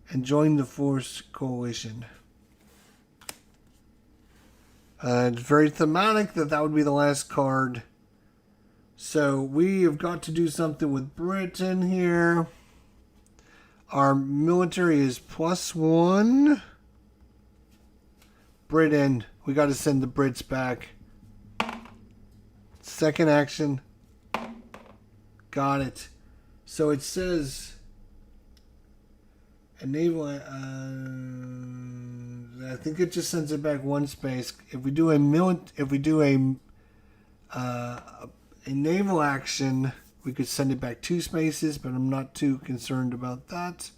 and join the forced coalition. It's very thematic that would be the last card So we have got to do something with Britain here. Our military is +1. Britain. We got to send the Brits back. Second action. Got it. So it says enable. I think it just sends it back one space. If we do a naval action, we could send it back 2 spaces, but I'm not too concerned about that.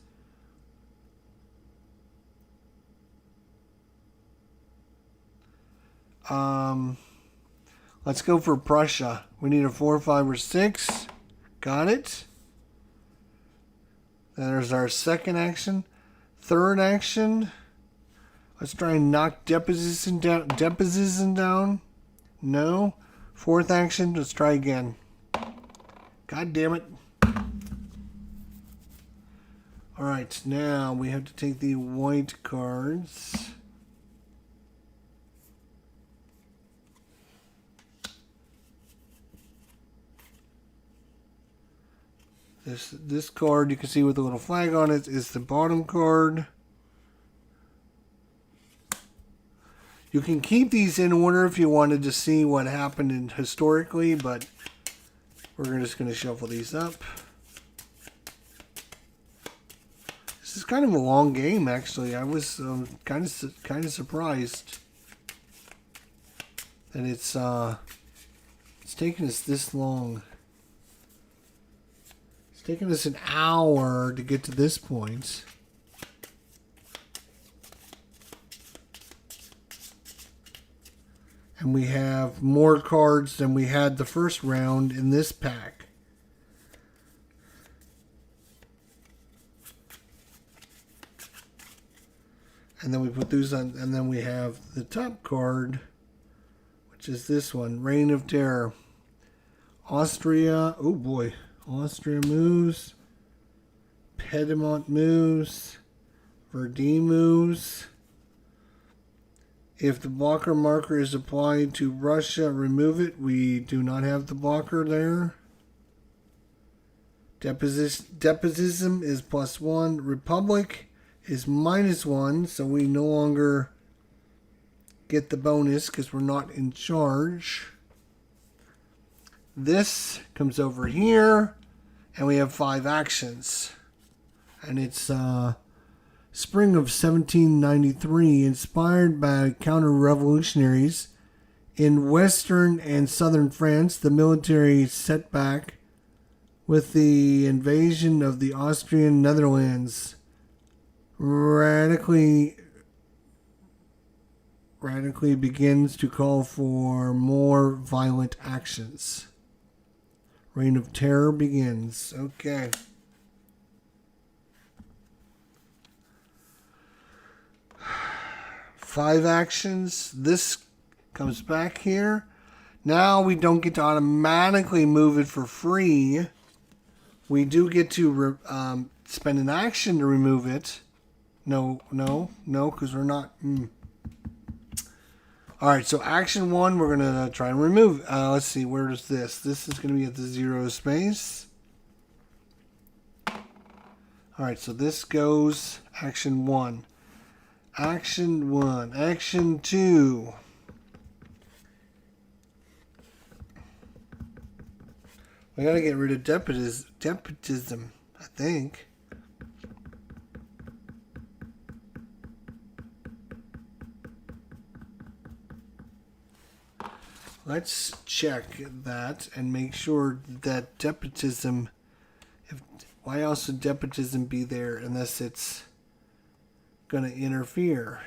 Let's go for Prussia. We need a 4, 5, or 6. Got it. There's our second action. Third action. Let's try and knock deposition down. No. Fourth action. Let's try again. God damn it. Alright, now we have to take the white cards. This card you can see with the little flag on it is the bottom card. You can keep these in order if you wanted to see what happened historically, but we're just going to shuffle these up. This is kind of a long game, actually. I was kind of surprised that it's taken us this long. It's taken us an hour to get to this point. And we have more cards than we had the first round in this pack. And then we put those on, and then we have the top card, which is this one, Reign of Terror. Austria, oh boy, Austria moves. Piedmont moves. Verdun moves. If the blocker marker is applied to Russia, remove it. We do not have the blocker there. Despotism is +1. Republic is -1, so we no longer get the bonus because we're not in charge. This comes over here, and we have 5 actions. And it's spring of 1793, inspired by counter-revolutionaries in western and southern France. The military setback with the invasion of the Austrian Netherlands radically begins to call for more violent actions. Reign of Terror begins. Okay. Five actions. This comes back here. Now we don't get to automatically move it for free. We do get to spend an action to remove it. No, because we're not. All right, so action 1, we're going to try and remove. Let's see, where is this? This is going to be at the 0 space. All right, so this goes action 1. Action 1. Action 2. We got to get rid of despotism, I think. Let's check that and make sure that despotism, why else would despotism be there unless it's going to interfere?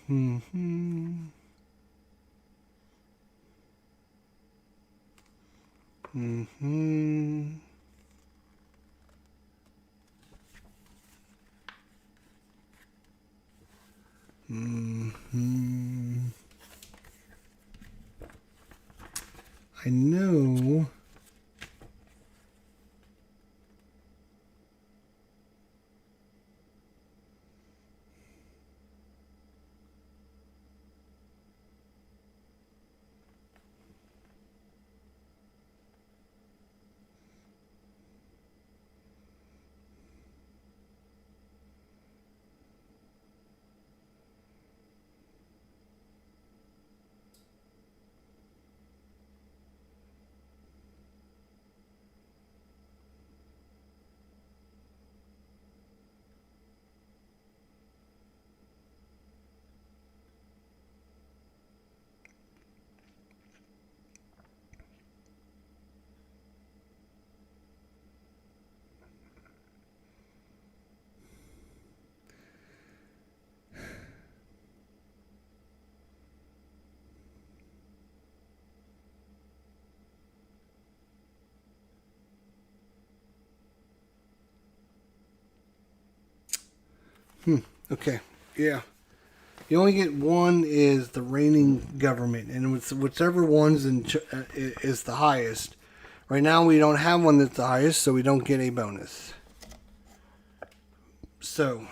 Mm-hmm. Mm-hmm. Mm-hmm. I know. Okay. Yeah. You only get one is the reigning government, and it's whichever one's is the highest. Right now, we don't have one that's the highest, so we don't get a bonus. So,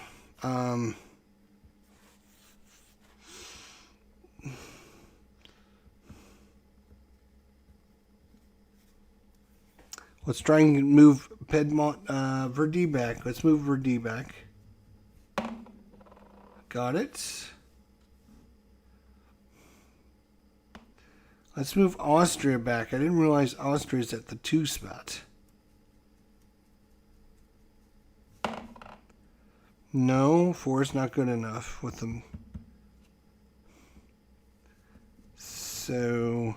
let's try and move Verdi back. Let's move Verdi back. Got it. Let's move Austria back. I didn't realize Austria's at the 2 spot. No, 4 is not good enough with them. So...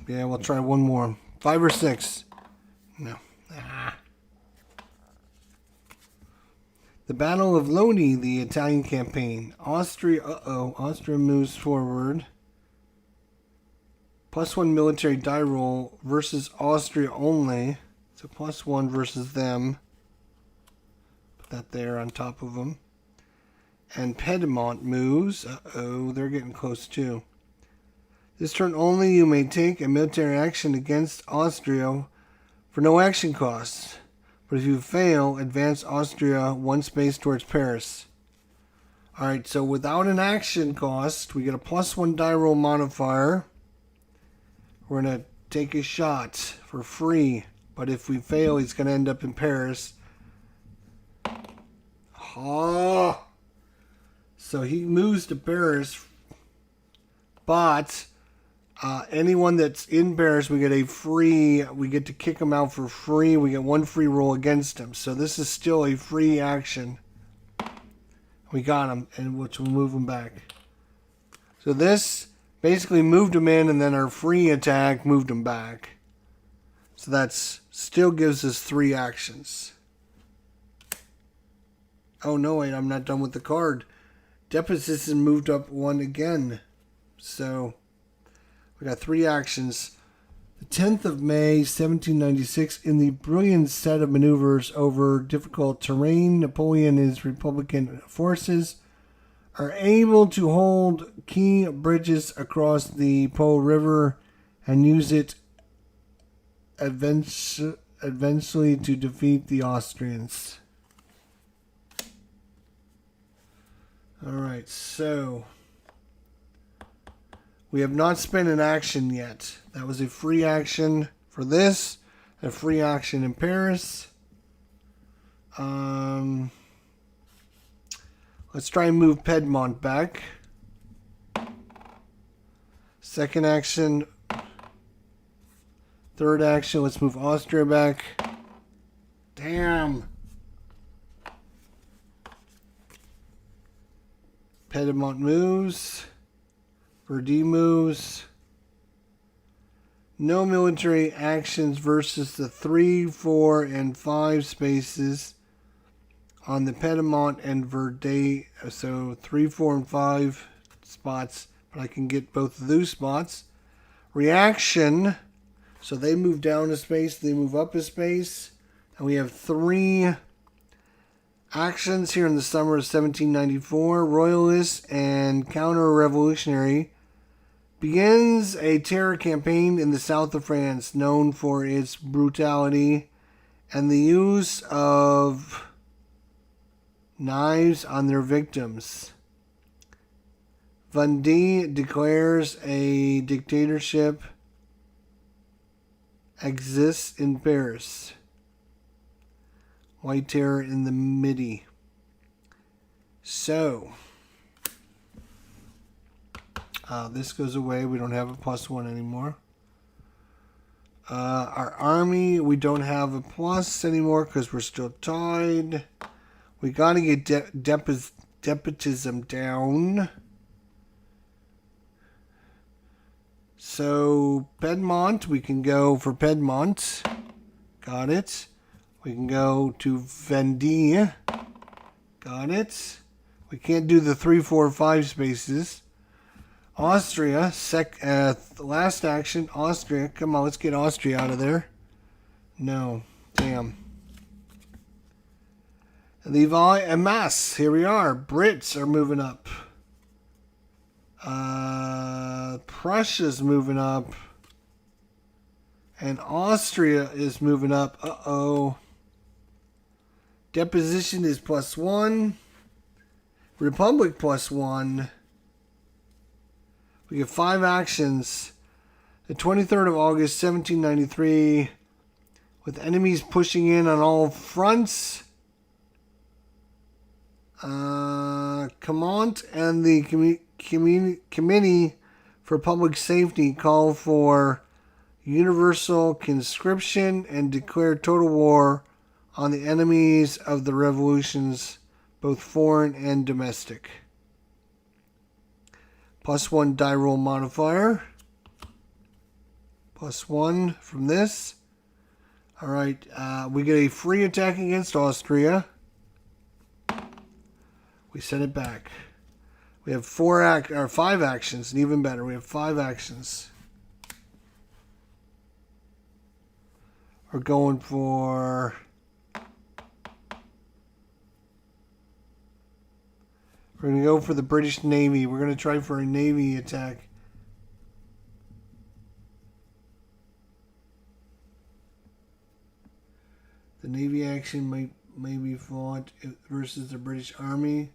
yeah, we'll try one more. 5 or 6. No. The Battle of Lodi, the Italian campaign. Austria, Austria moves forward. +1 military die roll versus Austria only. So +1 versus them. Put that there on top of them. And Piedmont moves. They're getting close too. This turn only you may take a military action against Austria for no action costs. But if you fail, advance Austria 1 space towards Paris. Alright, so without an action cost, we get a +1 die roll modifier. We're going to take a shot for free. But if we fail, he's going to end up in Paris. Oh. So he moves to Paris. But... anyone that's in Paris, we get to kick them out for free. We get 1 free roll against them. So this is still a free action. We got him, and which will move him back. So this basically moved him in, and then our free attack moved him back. So that's still gives us 3 actions. Oh no, wait, I'm not done with the card. Deposition moved up 1 again. So... we got 3 actions. The 10th of May, 1796, in the brilliant set of maneuvers over difficult terrain, Napoleon and his Republican forces are able to hold key bridges across the Po River and use it eventually to defeat the Austrians. Alright, so... we have not spent an action yet. That was a free action for this. A free action in Paris. Let's try and move Piedmont back. Second action. Third action. Let's move Austria back. Damn. Piedmont moves. Verdi moves. No military actions versus the 3, 4, and 5 spaces on the Piedmont and Verde. So 3, 4, and 5 spots, but I can get both of those spots. Reaction. So they move down a space, they move up a space. And we have 3 actions here in the summer of 1794. Royalist and counter-revolutionary begins a terror campaign in the south of France known for its brutality and the use of knives on their victims. Vendée declares a dictatorship exists in Paris. White terror in the Midi. So, this goes away. We don't have a +1 anymore. Our army, we don't have a plus anymore because we're still tied. We got to get despotism down. So, Piedmont, we can go for Piedmont. Got it. We can go to Vendée. Got it. We can't do the 3, 4, 5 spaces. Austria, last action, Austria. Come on, let's get Austria out of there. No, damn. Levee and Masse, here we are. Brits are moving up. Prussia's moving up. And Austria is moving up. Uh-oh. Deposition is +1. Republic +1. We get 5 actions. The 23rd of August, 1793. With enemies pushing in on all fronts. Comont and the Committee for Public Safety call for universal conscription and declare total war on the enemies of the revolutions, both foreign and domestic. +1 die roll modifier. +1 from this. Alright, we get a free attack against Austria. We send it back. We have 5 actions, and even better, we have 5 actions. We're going for... We're going to go for the British Navy. We're going to try for a Navy attack. The Navy action may be fought versus the British Army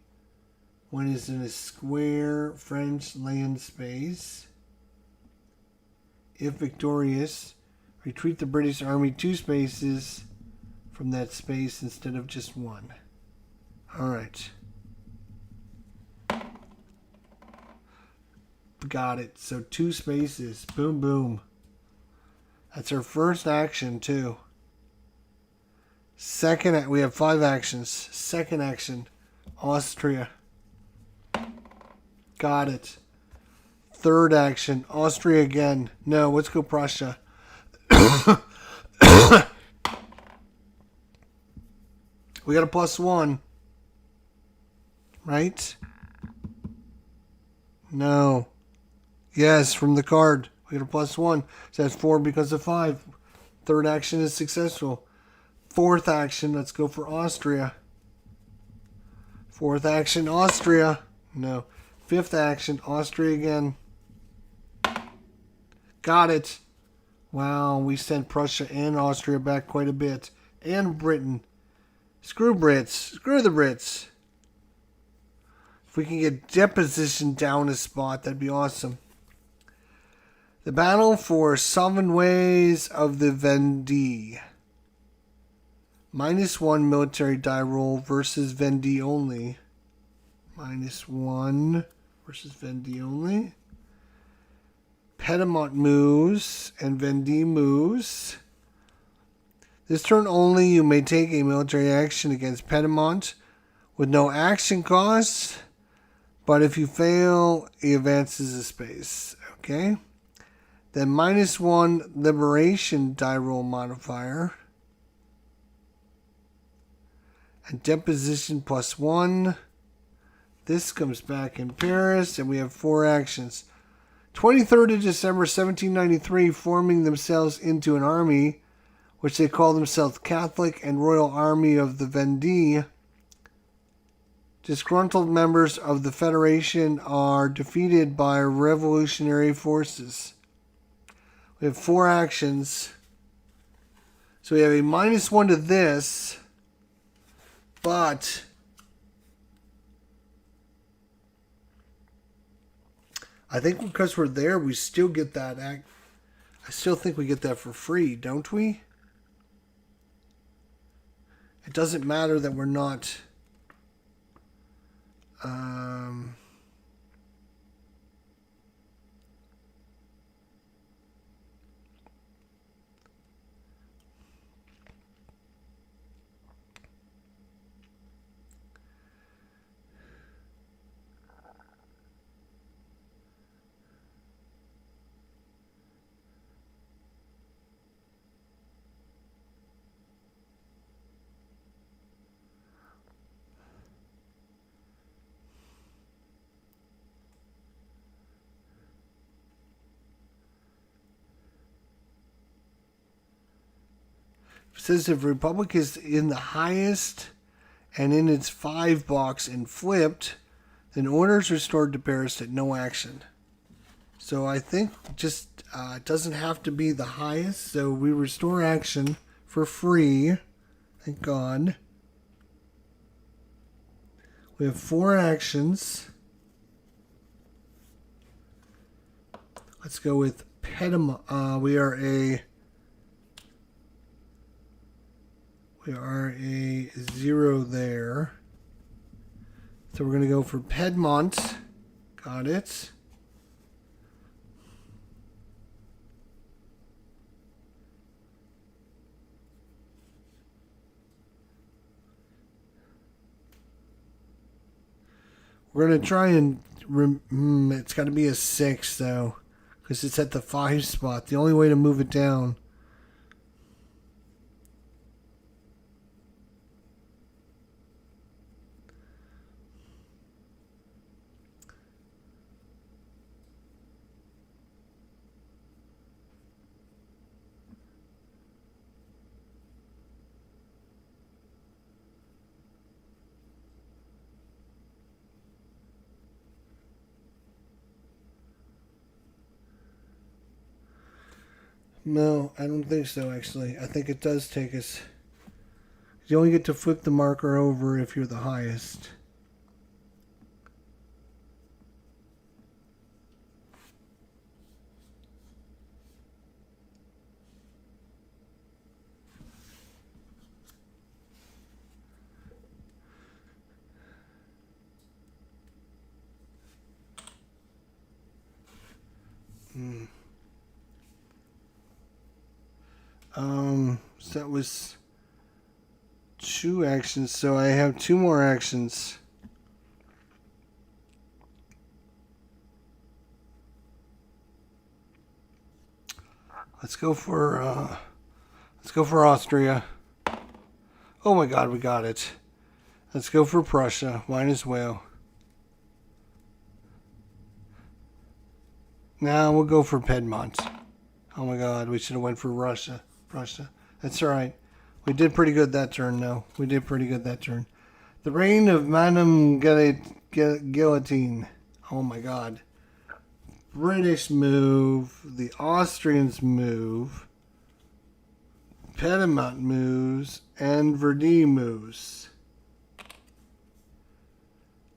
when it's in a square French land space. If victorious, retreat the British Army 2 spaces from that space instead of just 1. Alright. Got it. So 2 spaces. Boom, boom. That's our first action, too. Second, we have 5 actions. Second action, Austria. Got it. Third action, Austria again. No, let's go Prussia. We got a +1. Right? No. Yes, from the card. We got a +1. So that's 4 because of 5. Third action is successful. Fourth action, let's go for Austria. Fourth action, Austria. No. Fifth action, Austria again. Got it. Wow, we sent Prussia and Austria back quite a bit. And Britain. Screw Brits. Screw the Brits. If we can get deposition down a spot, that'd be awesome. The battle for 7 ways of the Vendée. -1 military die roll versus Vendée only. -1 versus Vendée only. Piedmont moves and Vendée moves. This turn only, you may take a military action against Piedmont with no action costs, but if you fail, he advances a space. Okay? Then -1 liberation die roll modifier. And deposition +1. This comes back in Paris, and we have 4 actions. 23rd of December, 1793, forming themselves into an army, which they call themselves Catholic and Royal Army of the Vendée. Disgruntled members of the Federation are defeated by revolutionary forces. We have 4 actions. So we have a -1 to this, but I think because we're there, we still get that act. I still think we get that for free, don't we? It doesn't matter that we're not. It says if Republic is in the highest and in its 5 box and flipped, then order is restored to Paris at no action. So I think just it doesn't have to be the highest. So we restore action for free. Thank God. We have 4 actions. Let's go with Pedima. We are a 0 there. So we're going to go for Piedmont. Got it. We're going to try and... it's got to be a 6, though. Because it's at the 5 spot. The only way to move it down... No, I don't think so, actually. I think it does take us... You only get to flip the marker over if you're the highest. So that was 2 actions, so I have 2 more actions. Let's go for Austria. Oh my God, we got it. Let's go for Prussia. Might as well. Now we'll go for Piedmont. Oh my God, we should have went for Prussia. That's all right. We did pretty good that turn, though. We did pretty good that turn. The reign of Madame Guillotine. Oh my God. British move. The Austrians move. Piedmont moves. And Verdi moves.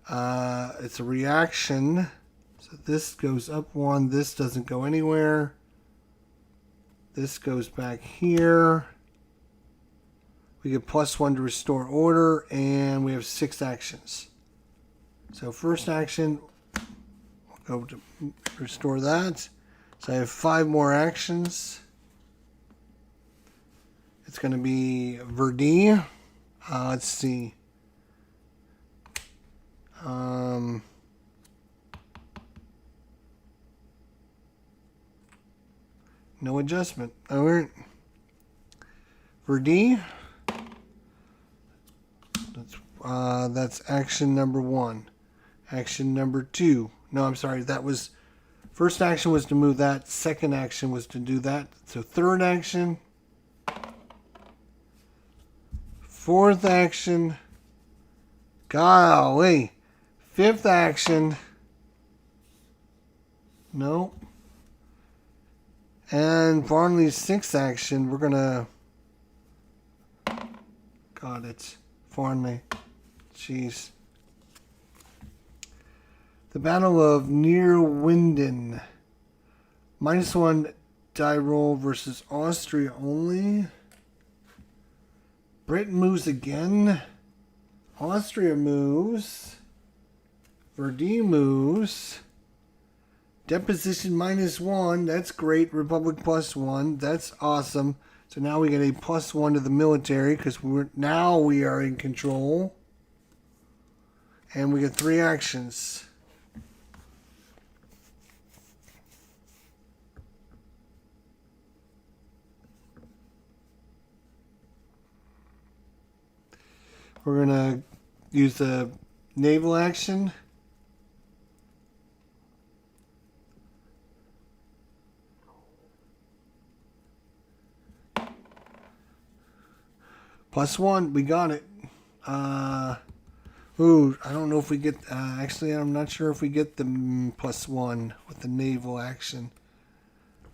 It's a reaction. So this goes up 1. This doesn't go anywhere. This goes back here. We get +1 to restore order, and we have 6 actions. So first action, we'll go to restore that. So I have 5 more actions. It's going to be Verdi. Let's see. No adjustment. Alright. For D, that's action number 1. Action number 2. No, I'm sorry. That was... First action was to move that. Second action was to do that. So third action. Fourth action. Golly. Fifth action. Nope. And Barnley's sixth action, we're going to... God, it's Farnley. Jeez. The Battle of Neerwinden. -1 die roll versus Austria only. Britain moves again. Austria moves. Verdi moves. Deposition -1. That's great. Republic +1. That's awesome. So now we get a +1 to the military because we are in control. And we get 3 actions. We're going to use the naval action. +1, we got it. Ooh, I don't know if we get... actually, I'm not sure if we get the +1 with the naval action.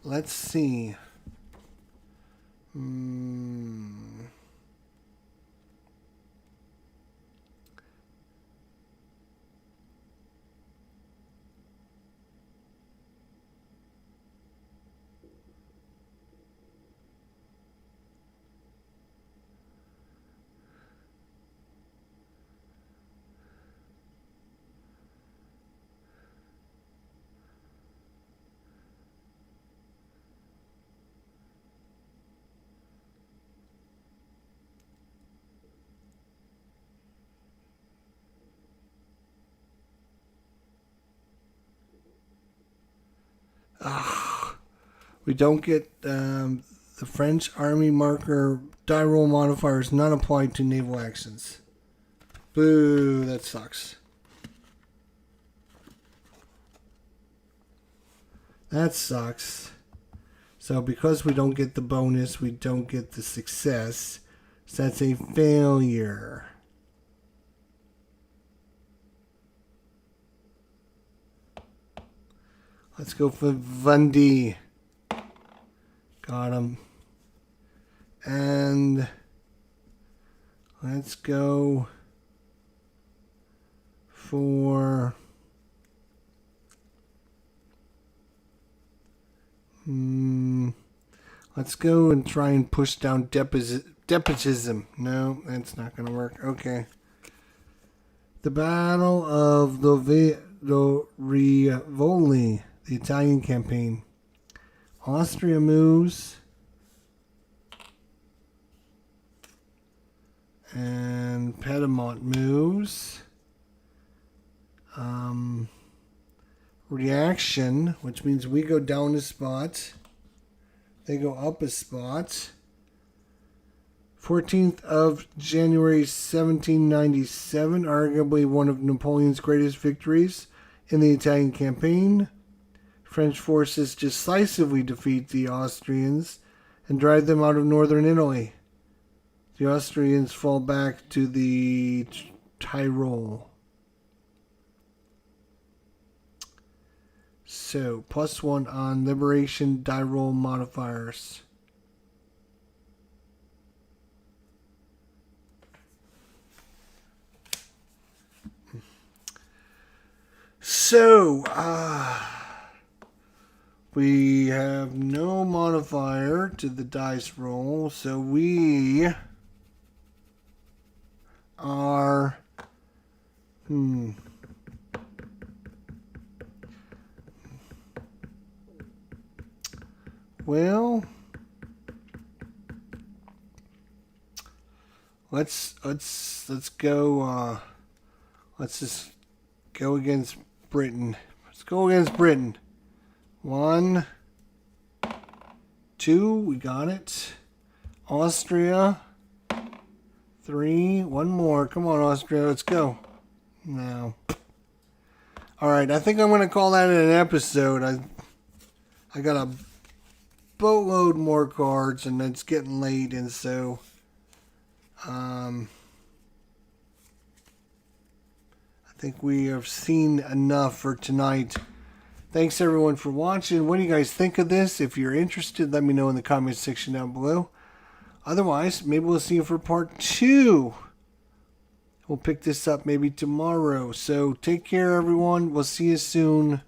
Let's see. We don't get the French Army marker die roll modifier is not applied to naval actions. Boo, that sucks. That sucks. So because we don't get the bonus, we don't get the success. So that's a failure. Let's go for Bundy. Got him. And let's go for let's go and try and push down despotism. No, that's not going to work. Okay. The Battle of Levee, the Italian campaign. Austria moves. And Piedmont moves. Reaction, which means we go down a spot. They go up a spot. 14th of January 1797, arguably one of Napoleon's greatest victories in the Italian campaign. French forces decisively defeat the Austrians and drive them out of northern Italy. The Austrians fall back to the Tyrol. So, +1 on liberation die roll modifiers. So, we have no modifier to the dice roll, so we are... Well, let's go. Let's just go against Britain. Let's go against Britain. 1, 2, we got it. Austria. 3, one more. Come on, Austria, let's go. No. Alright, I think I'm going to call that an episode. I got a boatload more cards, and it's getting late, and so... I think we have seen enough for tonight. Thanks everyone for watching. What do you guys think of this? If you're interested, let me know in the comment section down below. Otherwise, maybe we'll see you for part 2. We'll pick this up maybe tomorrow. So take care everyone. We'll see you soon.